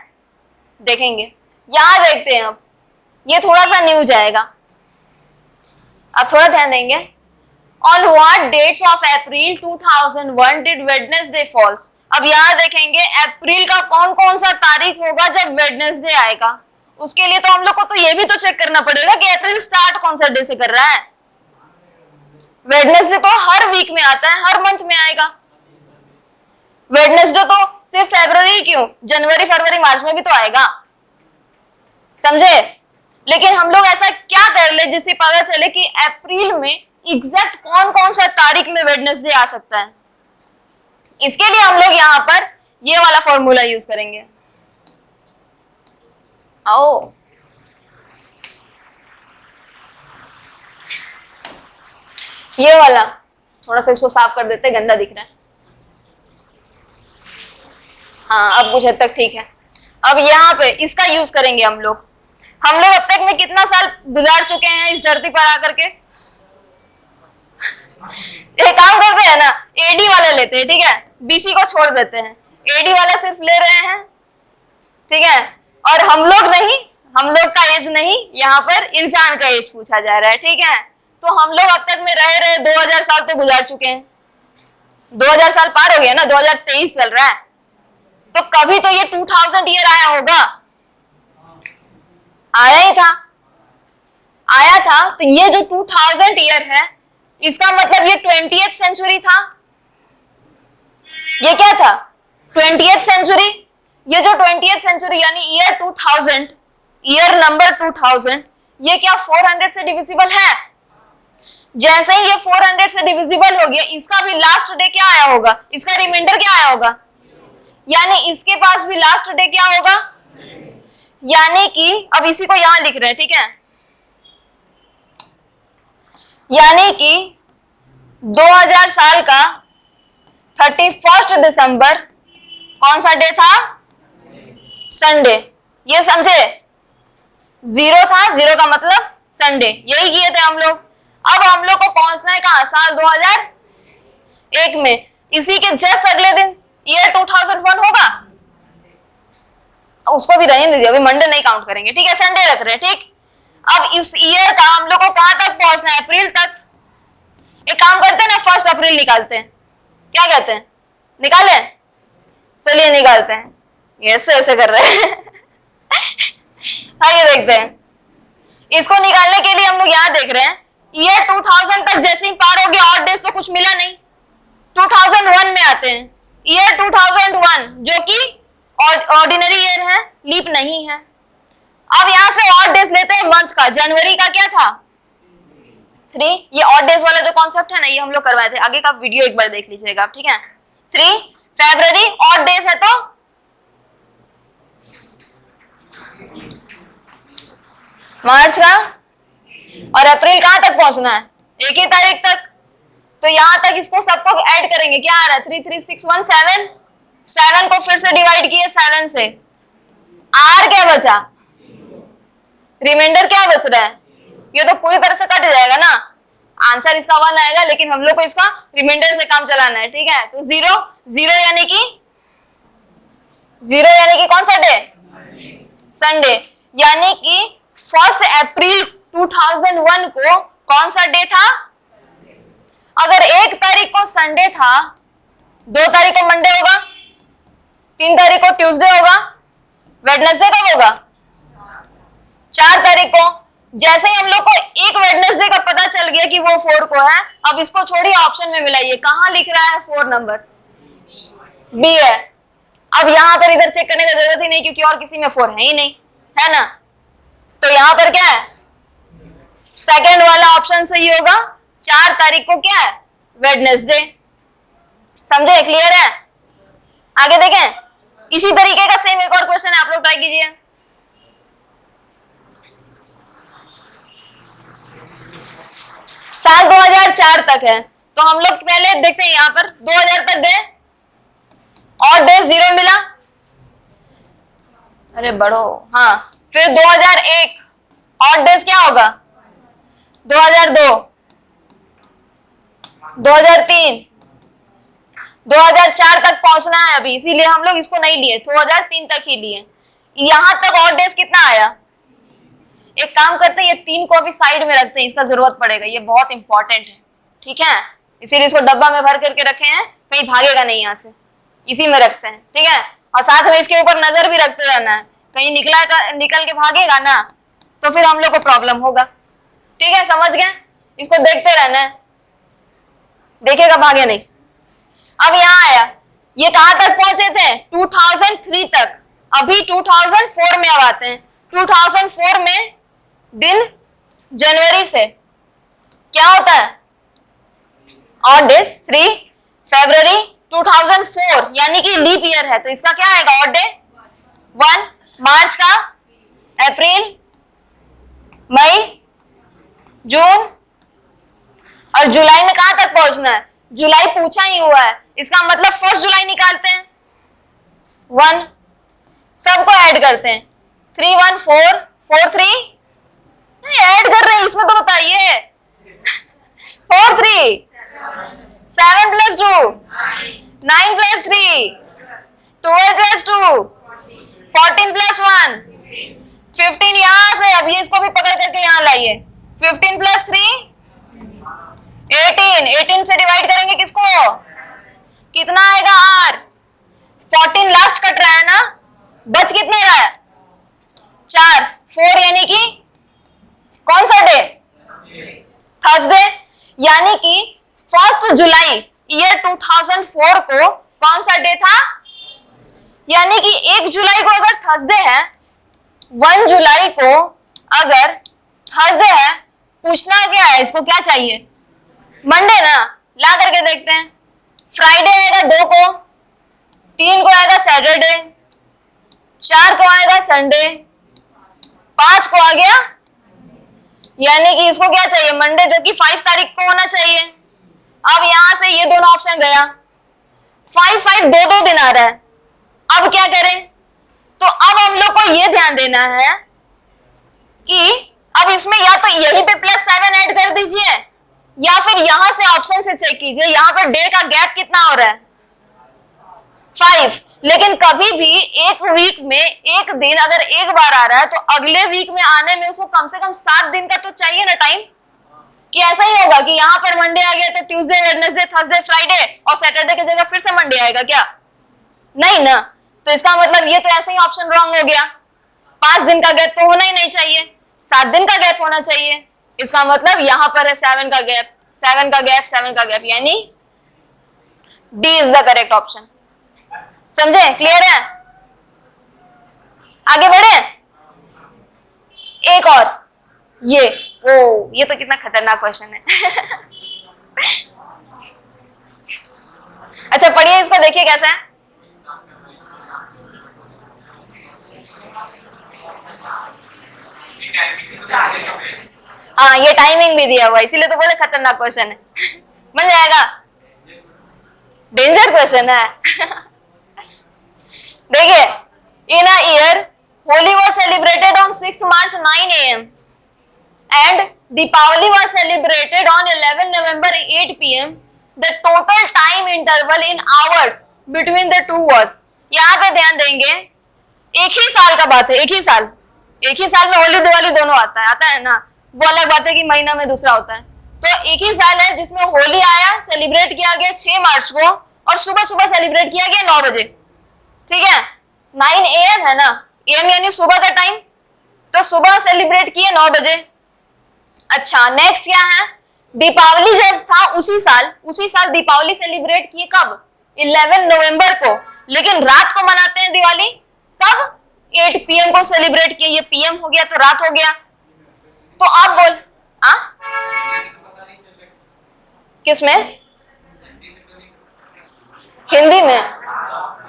देखेंगे। यहां देखते हैं, अब ये थोड़ा सा न्यू जाएगा, अब थोड़ा ध्यान देंगे। On what dates of April 2001 did Wednesday falls? अब यहाँ देखेंगे अप्रैल का कौन कौन सा तारीख होगा जब वेडनेसडे आएगा। उसके लिए तो हम लोग को तो ये भी तो चेक करना पड़ेगा कि अप्रैल स्टार्ट कौन सा डे से कर रहा है। वेडनेसडे तो हर वीक में आता है, हर मंथ में आएगा। वेडनेसडे तो सिर्फ फरवरी क्यों, जनवरी फरवरी मार्च में भी तो आएगा, समझे। लेकिन हम लोग ऐसा क्या कर ले जिससे पता चले कि अप्रैल में एग्जैक्ट कौन कौन सा तारीख में वेडनेसडे आ सकता है। इसके लिए हम लोग यहाँ पर ये वाला फॉर्मूला यूज करेंगे। आओ, ये वाला थोड़ा सा इसको साफ कर देते, गंदा दिख रहा है। हाँ, अब कुछ हद तक ठीक है। अब यहाँ पे इसका यूज करेंगे हम लोग। अब तक में कितना साल गुजार चुके हैं इस धरती पर आकर के। एक काम करते हैं ना, एडी वाला लेते हैं, ठीक है, बीसी को छोड़ देते हैं, एडी वाला सिर्फ ले रहे हैं, ठीक है। और हम लोग नहीं, हम लोग का एज नहीं, यहाँ पर इंसान का एज पूछा जा रहा है, ठीक है। तो हम लोग अब तक में रहे 2000 साल तो गुजार चुके हैं, 2000 साल पार हो गया ना, 2023 चल रहा है, तो कभी तो ये 2000 ईयर आया होगा, आया ही था, आया था। तो ये जो 2000 ईयर है, इसका मतलब ये 20th सेंचुरी था। ये क्या था? 20th century. ये जो 20th सेंचुरी यानी ईयर 2000, ईयर नंबर 2000, ये क्या 400 से डिविजिबल है? जैसे ही ये 400 से डिविजिबल हो गया, इसका भी लास्ट डे क्या आया होगा? इसका रिमाइंडर क्या आया होगा? यानी इसके पास भी लास्ट डे क्या होगा? यानी कि अब इसी को यहां लिख रहे हैं, ठीक है, यानी कि 2000 साल का 31 दिसंबर कौन सा डे था? संडे। ये समझे, 0 था, 0 का मतलब संडे, यही किए थे हम लोग। अब हम लोग को पहुंचना है कहां? साल 2001 में। इसी के जस्ट अगले दिन ईयर 2001 होगा, उसको भी रहने दीजिए, अभी मंडे नहीं काउंट करेंगे, ठीक है, संडे रख रहे हैं, ठीक। अब इस ईयर का हम लोग को कहां तक पहुंचना है? अप्रैल तक। एक काम करते हैं ना, 1 अप्रैल निकालते हैं, क्या कहते हैं, निकाले? चलिए निकालते हैं, ऐसे ऐसे कर रहे हैं आइए देखते हैं। इसको निकालने के लिए हम लोग यहाँ देख रहे हैं, ईयर 2000 तक जैसे ही पार हो गया, और डेज तो कुछ मिला नहीं, 2001 में आते हैं, ईयर 2001 जो कि ऑर्डिनरी ईयर है, लीप नहीं है। अब यहां से ऑड डेज लेते हैं मंथ का। जनवरी का क्या था? 3। ये ऑड डेज वाला जो कॉन्सेप्ट है ना, ये हम लोग करवाए थे, आगे का वीडियो एक बार देख लीजिएगा आप, ठीक है। 3 फरवरी ऑड डेज है, तो मार्च का, और अप्रैल कहां तक पहुंचना है? 1 ही तारीख तक। तो यहां तक इसको सबको ऐड करेंगे, क्या आ रहा है? 33617। 7 को फिर से डिवाइड किए 7 से, आर क्या बचा? रिमाइंडर क्या बच रहा है? ये तो पूरी तरह से कट जाएगा ना, आंसर इसका 1 आएगा, लेकिन हम लोग को इसका रिमाइंडर से काम चलाना है, ठीक है। तो 0 0 यानी कि 0 यानी कि कौन सा डे? संडे। यानी कि 1 अप्रैल 2001 को कौन सा डे था? अगर 1 तारीख को संडे था, 2 तारीख को मंडे होगा, 3 तारीख को ट्यूसडे होगा, वेडनेसडे कब होगा? 4 तारीख को। जैसे ही हम लोग को एक वेडनेसडे का पता चल गया कि वो 4 को है, अब इसको छोड़िए, ऑप्शन में मिलाइए, कहां लिख रहा है 4 नंबर? बी है। अब यहां पर इधर चेक करने की जरूरत ही नहीं, क्योंकि और किसी में 4 है ही नहीं, है ना। तो यहां पर क्या है? सेकंड वाला ऑप्शन सही होगा। 4 तारीख को क्या है? वेडनेसडे। समझे? क्लियर है? आगे देखें, इसी तरीके का सेम एक और क्वेश्चन है, आप लोग ट्राई कीजिए। साल 2004 तक है, तो हम लोग पहले देखते हैं, यहां पर 2000 तक गए, और डे 0 मिला, अरे बढ़ो, हाँ। फिर 2001 और डेज क्या होगा? 2002, 2003, 2004 तक पहुंचना है अभी, इसीलिए हम लोग इसको नहीं लिए, 2003 तक ही लिए। यहां तक और डेज कितना आया? एक काम करते हैं, ये 3 को अभी साइड में रखते हैं, इसका जरूरत पड़ेगा, ये बहुत इंपॉर्टेंट है, ठीक है। इसीलिए इसको डब्बा में भर करके रखे हैं, कहीं भागेगा नहीं यहाँ से, इसी में रखते हैं, ठीक है। और साथ में इसके ऊपर नजर भी रखते रहना है, कहीं निकल के भागेगा ना तो फिर हम लोग को प्रॉब्लम होगा, ठीक है। समझ गए? इसको देखते रहना है, देखिएगा भागे नहीं। अब यहाँ आया, ये कहां तक पहुंचे थे? 2003 तक। अभी 2004 में अब आते हैं। 2004 में दिन जनवरी से क्या होता है? और डेज 3 फरवरी 2004, यानी कि लीप ईयर है, तो इसका क्या आएगा? और डे 1। मार्च का? अप्रैल, मई, जून, और जुलाई में कहां तक पहुंचना है? जुलाई पूछा ही हुआ है, इसका मतलब 1 जुलाई निकालते हैं, 1, सबको ऐड करते हैं, 3 1 4 4 3, ऐड कर रहे हैं इसमें, तो बताइए 4 3 7 + 2 9 + 3 12 + 2 14 + 1 15। यहां से अब ये इसको भी पकड़ करके यहां लाइए, 15 + 3 18। 18 से डिवाइड करेंगे किसको? कितना आएगा? R। 14 लास्ट कट रहा है ना, बच कितने रहा है? 4। 4 यानी कि कौन सा डे? थर्सडे। यानी कि 1 जुलाई ईयर 2004 को कौन सा डे था? यानी कि 1 जुलाई को अगर थर्सडे है, 1 जुलाई को अगर थर्सडे है, पूछना क्या है? इसको क्या चाहिए? मंडे ना। ला करके देखते हैं, फ्राइडे आएगा 2 को, 3 को आएगा सैटरडे, 4 को आएगा संडे, 5 को आ गया, यानी कि इसको क्या चाहिए? मंडे, जो कि 5 तारीख को होना चाहिए। अब यहां से ये दोनों ऑप्शन गया, 5 5 2 दिन आ रहा है, अब क्या करें? तो अब हम लोग को ये ध्यान देना है कि अब इसमें या तो यहीं पे +7 ऐड कर दीजिए, या फिर यहां से ऑप्शन से चेक कीजिए, यहां पर डे का गैप कितना हो रहा है? 5। लेकिन कभी भी एक वीक में एक दिन अगर एक बार आ रहा है, तो अगले वीक में आने में उसको कम से कम 7 दिन का तो चाहिए ना टाइम, कि ऐसा ही होगा कि यहाँ पर मंडे आ गया तो ट्यूसडे, वेडनेसडे, थर्सडे, फ्राइडे और सैटरडे की जगह फिर से मंडे आएगा क्या? नहीं ना। तो इसका मतलब ये तो ऐसे ही ऑप्शन रॉन्ग हो गया। 5 दिन का गैप तो होना ही नहीं चाहिए, 7 दिन का गैप होना चाहिए। इसका मतलब यहां पर है 7 का गैप, 7 का गैप, 7 का गैप, यानी D is the correct option. समझे? क्लियर है? आगे बढ़े। एक और, ये तो कितना खतरनाक क्वेश्चन है। अच्छा पढ़िए इसको, देखिए कैसा है। हाँ, ये टाइमिंग भी दिया हुआ, इसीलिए तो बोले खतरनाक क्वेश्चन है। बन जाएगा, डेंजर क्वेश्चन है। देखिए, in a year, Holi was celebrated on 6th March 9 AM and Deepavali was celebrated on 11 November 8 p.m. The total time interval in hours between the two was. यहाँ पे ध्यान देंगे, एक ही साल का बात है, एक ही साल में होली दिवाली दोनों आता है ना, वो अलग बात है कि महीना में दूसरा होता है। तो एक ही साल है जिसमें होली आया, सेलिब्रेट किया गया 6 मार्च को, और सुबह सुबह सेलिब्रेट किया गया 9 बजे। ठीक है, 9 AM है ना, AM यानी सुबह का टाइम, तो सुबह सेलिब्रेट किए 9 बजे। अच्छा, नेक्स्ट क्या है, दीपावली जब था उसी साल दीपावली सेलिब्रेट किए कब, 11 नवंबर को, लेकिन रात को मनाते हैं दिवाली कब, 8 PM को सेलिब्रेट किए। ये PM हो गया तो रात हो गया। तो आप बोल, किसमें, हिंदी में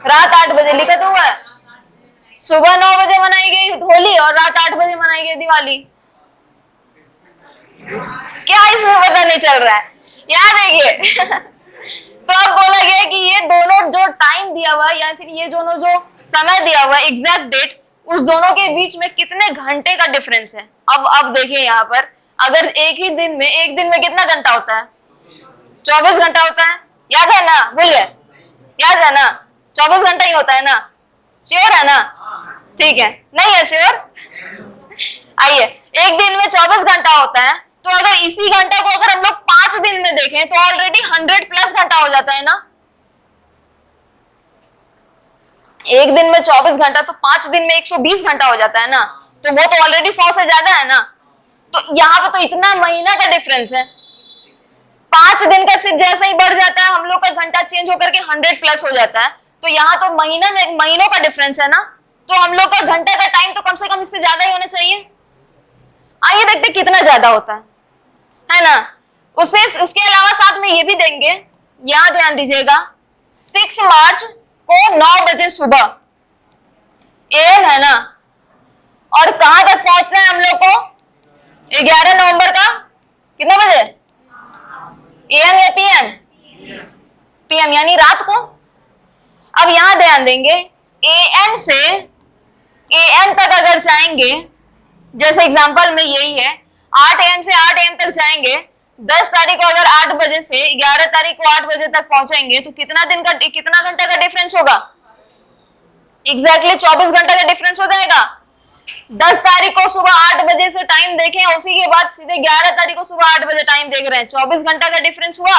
रात 8 बजे लिखा तो हुआ है, सुबह 9 बजे मनाई गई होली और रात 8 बजे मनाई गई दिवाली। क्या इसमें पता नहीं चल रहा है, याद देखिए। तो अब बोला गया कि ये दोनों जो टाइम दिया हुआ है या फिर ये दोनों जो समय दिया हुआ है, एग्जैक्ट डेट, उस दोनों के बीच में कितने घंटे का डिफरेंस है। अब देखिए यहाँ पर, अगर एक दिन में कितना घंटा होता है, 24 घंटा होता है, याद है ना, भूल गए, याद है ना, 24 घंटा ही होता है ना, श्योर है ना, ठीक है, नहीं है श्योर, आइए, एक दिन में 24 घंटा होता है, तो अगर इसी घंटा को अगर हम लोग 5 दिन में देखें तो ऑलरेडी 100+ घंटा हो जाता है ना। एक दिन में 24 घंटा, तो 5 दिन में 120 घंटा हो जाता है ना, तो वो तो ऑलरेडी 100 से ज्यादा है ना। तो यहाँ पे तो इतना महीना का डिफरेंस है, 5 दिन का सिर्फ जैसे ही बढ़ जाता है हम लोग का घंटा चेंज होकर के 100+ हो जाता है। तो यहाँ तो महीनों का डिफरेंस है ना, तो हम लोग का घंटे का टाइम तो कम से कम इससे ज्यादा ही होना चाहिए। आइए देखते कितना ज्यादा होता है ना। उसके अलावा साथ में ये भी देंगे, यहां ध्यान दीजिएगा, 6 मार्च को 9 बजे सुबह AM है ना, और कहां तक पहुंचना है हम लोग को, 11 नवंबर का कितने बजे, AM या PM, PM यानी रात को। अब यहां ध्यान देंगे, AM से AM तक अगर जाएंगे, जैसे एग्जांपल में यही है, 8 AM से 8 AM तक जाएंगे, 10 तारीख को अगर 8 बजे से 11 तारीख को 8 बजे तक पहुंचेंगे, तो कितना घंटे का डिफरेंस होगा, एग्जैक्टली 24 घंटे का डिफरेंस हो जाएगा। 10 तारीख को सुबह 8 बजे से टाइम देखें, उसी के बाद सीधे 11 तारीख को सुबह 8 बजे टाइम देख रहे हैं, 24 घंटे का डिफरेंस हुआ।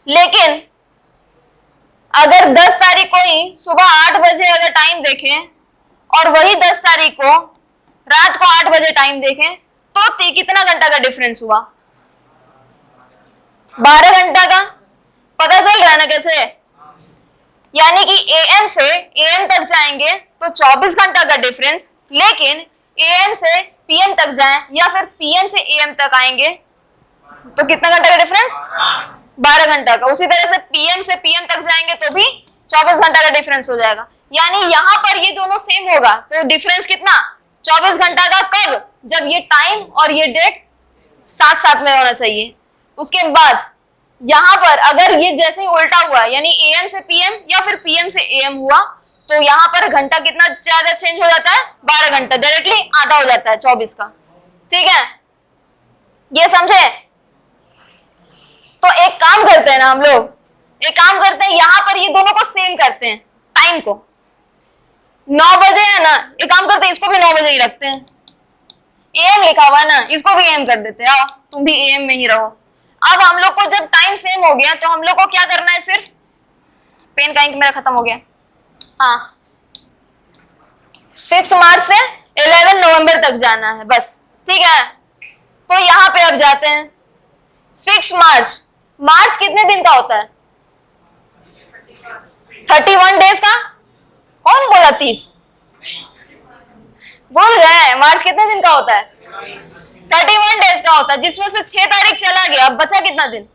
लेकिन अगर 10 तारीख को ही सुबह 8 बजे अगर टाइम देखें और वही 10 तारीख को रात को 8 बजे टाइम देखें, तो कितना घंटा का डिफरेंस हुआ, 12 घंटा का। पता चल रहा है ना कैसे, यानी कि AM से AM तक जाएंगे तो 24 घंटा का डिफरेंस, लेकिन AM से PM तक जाएं या फिर PM से AM तक आएंगे तो कितना घंटा का डिफरेंस, 12 घंटा का। उसी तरह से PM से PM तक जाएंगे तो भी 24 घंटा का डिफरेंस हो जाएगा। यानी यहां पर ये दोनों सेम होगा, तो डिफरेंस कितना, 24 घंटा का। कब, जब ये टाइम और ये डेट साथ साथ में होना चाहिए। उसके बाद यहां पर अगर ये जैसे ही उल्टा हुआ, यानी AM से PM या फिर PM से AM हुआ, तो यहां पर घंटा कितना ज्यादा चेंज हो जाता है, 12 घंटा, डायरेक्टली आधा हो जाता है 24 का। ठीक है, ये समझे। तो एक काम करते हैं ना हम लोग, यहां पर ये दोनों को सेम करते हैं, टाइम को 9 बजे है ना, एक काम करते हैं, इसको भी 9 बजे ही रखते हैं, AM लिखा हुआ है ना, इसको भी AM कर देते हैं, आओ तुम भी AM में ही रहो। अब हम लोग को जब टाइम सेम हो गया तो हम लोग को क्या करना है, सिर्फ पेन का इंक मेरा खत्म हो गया, हाँ, 6 मार्च से 11 नवंबर तक जाना है बस। ठीक है, तो यहां पे अब जाते हैं 6 मार्च कितने दिन का होता है, 31 डेज का। कौन बोला 30, भूल गए, मार्च कितने दिन का होता है, 31 डेज का होता है, जिसमें से 6 तारीख चला गया, अब बचा कितना दिन,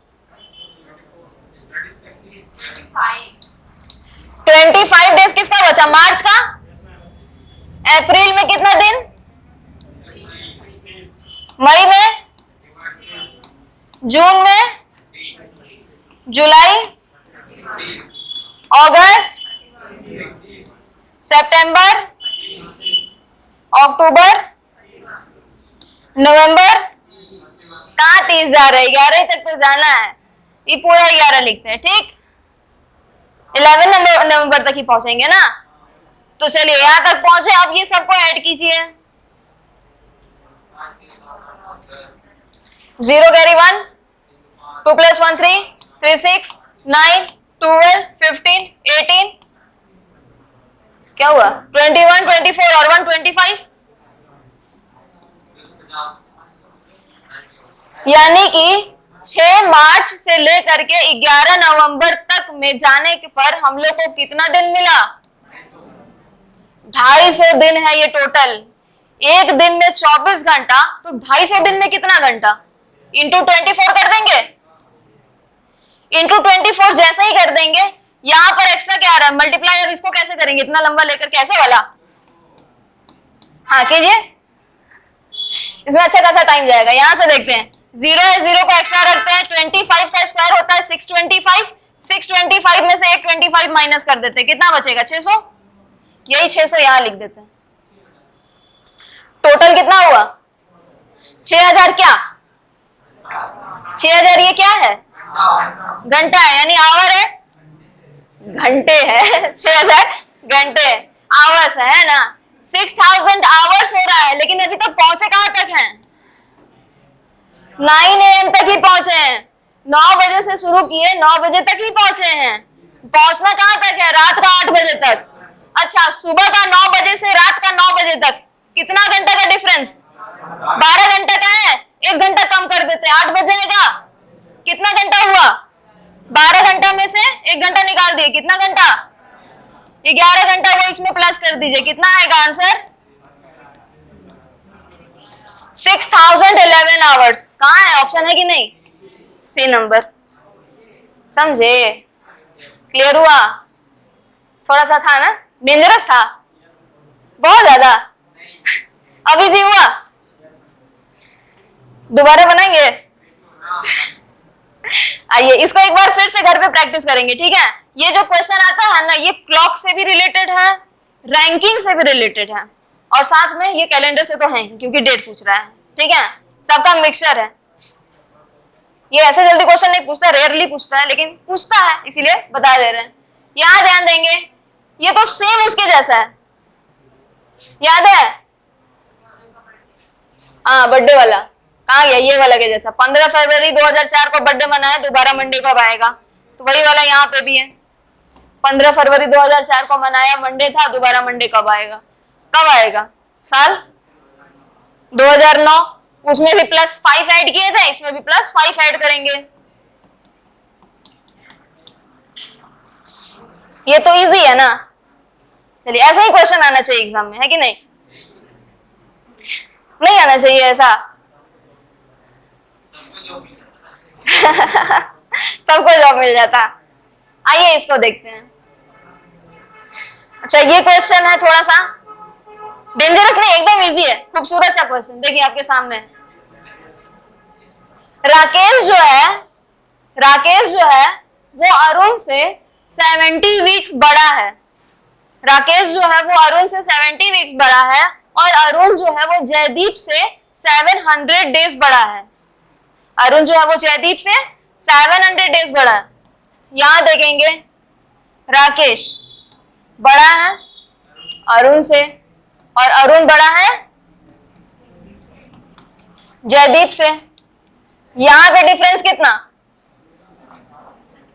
25 डेज किसका बचा, मार्च का। अप्रैल में कितना दिन, मई में, जून में, जुलाई, अगस्त, सितंबर, अक्टूबर, नवंबर, 30 जा रहे हैं, 11 तक तो जाना है, ये पूरा 11 लिखते हैं, ठीक। 11 नवंबर तक ही पहुंचेंगे ना, तो चलिए यहां तक पहुंचे। अब ये सबको ऐड कीजिए, 0 कैरी 1, 2 + 1 3, 3 6, 9 12 15 18, क्या हुआ 21 24 और 1 25, यानी कि 6 मार्च से लेकर के 11 नवंबर तक में जाने पर हम लोग को कितना दिन मिला? 250 दिन है ये टोटल। एक दिन में 24 घंटा, तो 250 दिन में कितना घंटा? इंटू 24 कर देंगे, इंटू 24 जैसे ही कर देंगे, यहां पर एक्स्ट्रा क्या आ रहा है? मल्टीप्लाई। अब इसको कैसे करेंगे इतना लंबा लेकर, कैसे वाला? हाँ कीजिए, इसमें अच्छा खासा टाइम जाएगा। यहां से देखते हैं, 0 है, 0 को एक्स्ट्रा रखते हैं, 25 का स्क्वायर होता है 625, 625 में से 125 माइनस कर देते हैं, कितना बचेगा? 600। यही 600 यहां लिख देते हैं। टोटल कितना हुआ? 6000। क्या 6000? ये क्या है? घंटा है, यानी आवर है, घंटे है। 6000 घंटे आवर्स है ना। 6000 आवर्स हो रहा है, लेकिन अभी तक पहुंचे कहां तक हैं? 9 AM तक ही पहुंचे हैं। 9 बजे से शुरू किए, 9 बजे तक ही पहुंचे हैं। पहुंचना कहां तक है? रात का 8 बजे तक। अच्छा, सुबह का 9 बजे से रात का 9 बजे तक कितना घंटा का डिफरेंस? 12 घंटा का है। 1 घंटा कम कर देते हैं, 8 बज जाएगा। कितना घंटा हुआ? 12 घंटा में से 1 घंटा निकाल दिए, कितना घंटा? 11 घंटा। वो इसमें प्लस कर दीजिए, कितना आएगा आंसर? 6011 आवर्स। कहां है? ऑप्शन है कि नहीं? सी नंबर। समझे? क्लियर हुआ? थोड़ा सा था ना, डेंजरस था बहुत ज्यादा। अभी जी हुआ? दोबारा बनाएंगे? आइए इसको एक बार फिर से घर पे प्रैक्टिस करेंगे, ठीक है। ये जो क्वेश्चन आता है ना, ये क्लॉक से भी रिलेटेड है, रैंकिंग से भी रिलेटेड है, और साथ में ये कैलेंडर से तो है क्योंकि डेट पूछ रहा है, ठीक है। सबका मिक्सचर है। ये ऐसे जल्दी क्वेश्चन नहीं पूछता, रेयरली पूछता है, लेकिन पूछता है, इसीलिए बता दे रहे हैं। यहां ध्यान देंगे, ये तो सेम उसके जैसा है, याद है? हाँ, बर्थडे वाला कहाँ गया? ये वाला के जैसा। 15 फरवरी 2004 को बर्थडे मनाया, दोबारा मंडे कब आएगा? तो वही वाला यहाँ पे भी है। 15 फरवरी 2004 को मनाया, मंडे था, दोबारा मंडे कब आएगा? कब आएगा? साल 2009। उसमें भी +5 ऐड किए थे, इसमें भी +5 ऐड करेंगे। ये तो इजी है ना। चलिए, ऐसा ही क्वेश्चन आना चाहिए एग्जाम में, है कि नहीं? नहीं आना चाहिए ऐसा। सबको जॉब मिल जाता। आइए इसको देखते हैं। अच्छा, ये क्वेश्चन है थोड़ा सा डेंजरस नहीं, एकदम इजी है, खूबसूरत सा क्वेश्चन। देखिए आपके सामने राकेश जो है वो अरुण से 70 वीक्स बड़ा है। राकेश जो है वो अरुण से 70 वीक्स बड़ा है, और अरुण जो है वो जयदीप से 700 डेज बड़ा है। अरुण जो है वो जयदीप से 700 डेज बड़ा है। यहां देखेंगे, राकेश बड़ा है अरुण से, और अरुण बड़ा है जयदीप से। यहां पे डिफरेंस कितना?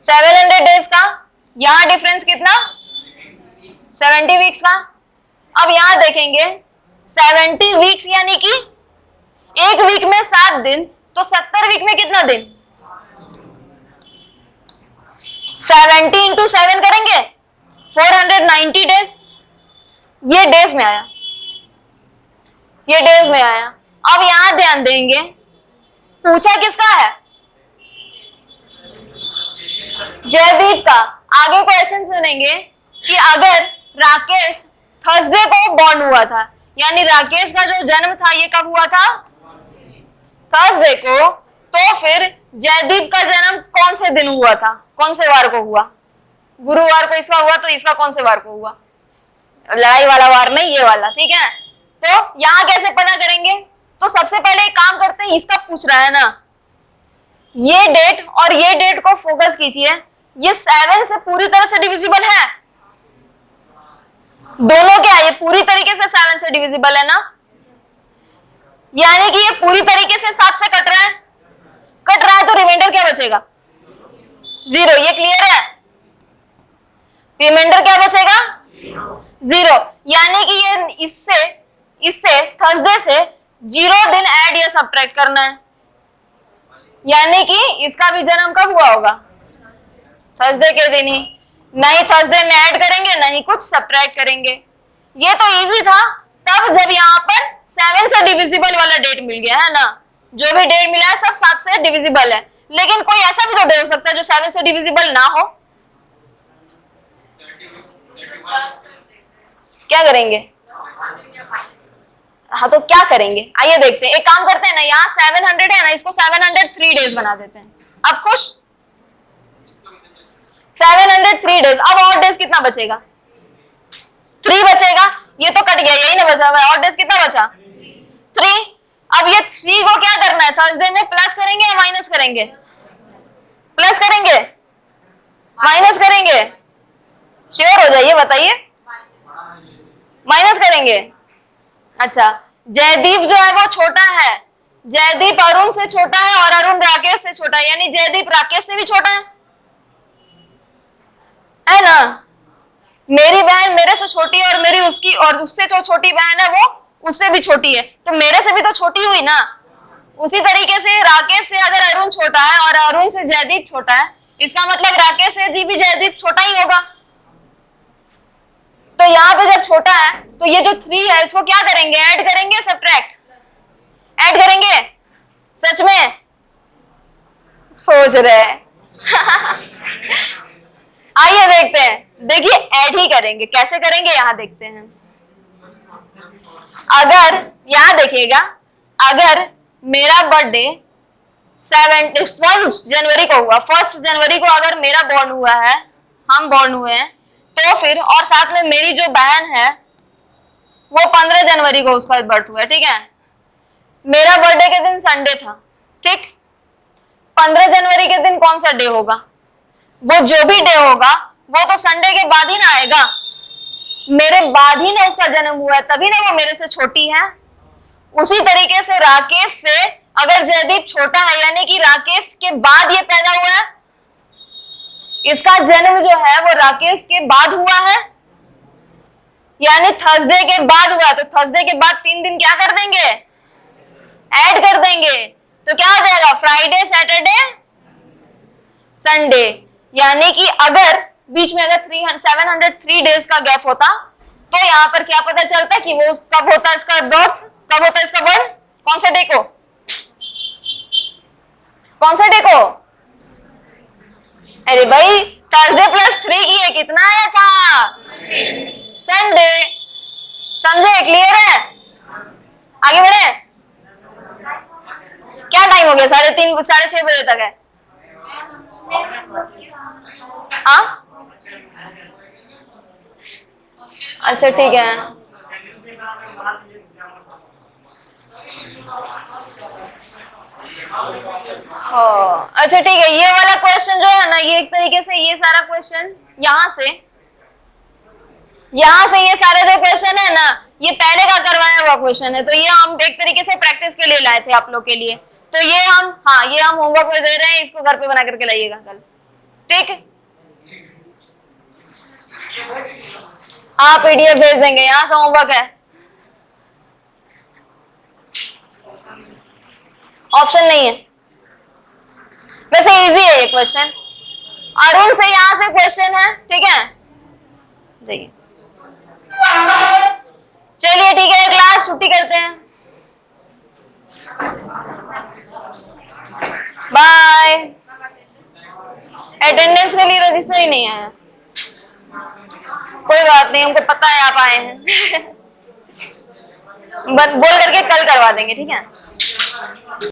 700 डेज का। यहां डिफरेंस कितना? 70 वीक्स का। अब यहां देखेंगे, 70 वीक्स यानी कि एक वीक में 7 दिन, तो 70 वीक में कितना दिन? 70 इंटू 7 करेंगे, 490 डेज। ये डेज में आया, ये डेज में आया। अब यहां ध्यान देंगे, पूछा किसका है? जयदीप का। आगे क्वेश्चन सुनेंगे कि अगर राकेश थर्सडे को बॉर्न हुआ था, यानी राकेश का जो जन्म था ये कब हुआ था? थर्सडे को। तो फिर जयदीप का जन्म कौन से दिन हुआ था? कौन से वार को हुआ? गुरुवार को इसका हुआ, तो इसका कौन से वार को हुआ? लड़ाई वाला वार नहीं, ये वाला, ठीक है। तो यहां कैसे पता करेंगे? तो सबसे पहले एक काम करते हैं, इसका पूछ रहा है ना, ये डेट और ये डेट को फोकस कीजिए, ये 7 से पूरी तरह से डिविजिबल है, दोनों क्या है, ये पूरी तरीके से 7 से डिविजिबल है ना, यानी कि ये पूरी तरीके से 7 से कट रहा है तो रिमाइंडर क्या बचेगा, 0। ये क्लियर है, रिमाइंडर क्या बचेगा, 0। यानी कि ये इससे थर्सडे से 0 दिन ऐड या सब्ट्रैक्ट करना है, यानी कि इसका भी जन्म कब हुआ होगा, थर्सडे के दिन ही, नहीं थर्सडे में ऐड करेंगे नहीं कुछ सब्ट्रैक्ट करेंगे। ये तो इजी था तब जब यहाँ पर 7 से डिविजिबल वाला डेट मिल गया है ना, जो भी डेट मिला है सब 7 से डिविजिबल है, लेकिन कोई ऐसा भी तो डेट हो सकता है जो 7 से डिविजिबल ना हो, क्या करेंगे, हाँ तो क्या करेंगे, आइए देखते हैं, एक काम करते हैं ना, यहाँ 700 है ना, इसको 703 डेज बना देते हैं, अब खुश, 703 डेज, अब और डेज कितना बचेगा, 3 बचेगा, ये तो कट गया, यही ना बचा हुआ है, और डेज कितना बचा, 3। अब ये 3 को क्या करना है, थर्सडे में प्लस करेंगे या माइनस करेंगे, प्लस करेंगे, माइनस करेंगे, श्योर हो जाइए, बताइए, माइनस करेंगे। अच्छा, जयदीप जो है वो छोटा है, जयदीप अरुण से छोटा है और अरुण राकेश से छोटा है, यानी जयदीप राकेश से भी छोटा है ना, मेरी बहन मेरे से छोटी है और मेरी उसकी और उससे जो छोटी बहन है वो उससे भी छोटी है, तो मेरे से भी तो छोटी हुई ना, उसी तरीके से राकेश से अगर अरुण छोटा है और अरुण से जयदीप छोटा है, इसका मतलब राकेश से जी भी जयदीप छोटा ही होगा, तो यहाँ पे जब छोटा है तो ये जो 3 है इसको क्या करेंगे, ऐड करेंगे सब्ट्रैक्ट, ऐड करेंगे, सच में सोच रहे आइए देखते हैं, देखिए ऐड ही करेंगे, कैसे करेंगे यहाँ देखते हैं। अगर यहाँ देखिएगा, अगर मेरा बर्थडे 1 जनवरी को हुआ, 1 जनवरी को अगर मेरा बॉर्न हुआ है, हम बॉर्न हुए हैं, तो फिर और साथ में मेरी जो बहन है वो 15 जनवरी को उसका बर्थ हुआ है, ठीक है, मेरा बर्थडे के दिन संडे था, ठीक, 15 जनवरी के दिन कौन सा डे होगा, वो जो भी डे होगा वो तो संडे के बाद ही ना आएगा, मेरे बाद ही ना उसका जन्म हुआ है, तभी ना वो मेरे से छोटी है। उसी तरीके से राकेश से अगर जयदीप छोटा है, यानी कि राकेश के बाद ये पैदा हुआ है, इसका जन्म जो है वो राकेश के बाद हुआ है, यानी थर्सडे के बाद हुआ, तो थर्सडे के बाद 3 दिन क्या कर देंगे, ऐड कर देंगे, तो क्या हो जाएगा, फ्राइडे सैटरडे संडे, यानी कि अगर बीच में अगर 703 डेज का गैप होता तो यहाँ पर क्या पता चलता है कि वो कब होता है इसका बर्थ, कब होता है इसका बर्थ, कौन सा डे को, कौन सा डे को, अरे भाई थर्सडे प्लस 3 किए कितना आया था, संडे, समझे, क्लियर है, आगे बढ़े, क्या टाइम हो गया, 3:30 6:30 बजे तक है, हाँ अच्छा ठीक है, हाँ अच्छा ठीक है, ये वाला क्वेश्चन जो है ना, ये एक तरीके से ये सारा क्वेश्चन यहाँ से ये सारे जो क्वेश्चन है ना, ये पहले का करवाया हुआ क्वेश्चन है, तो ये हम एक तरीके से प्रैक्टिस के लिए लाए थे आप लोग के लिए, तो ये हम होमवर्क में दे रहे हैं, इसको घर पे बना करके लाइएगा कल, ठीक, हाँ पीडीएफ भेज देंगे, यहाँ से होमवर्क है, ऑप्शन नहीं है, वैसे इजी है ये क्वेश्चन, अरुण से यहाँ से क्वेश्चन है, ठीक है, देखिए, चलिए ठीक है, क्लास छुट्टी करते हैं, बाय, अटेंडेंस के लिए रजिस्टर ही नहीं आया, कोई बात नहीं, हमको पता है आप आए हैं बोल करके कल करवा देंगे, ठीक है।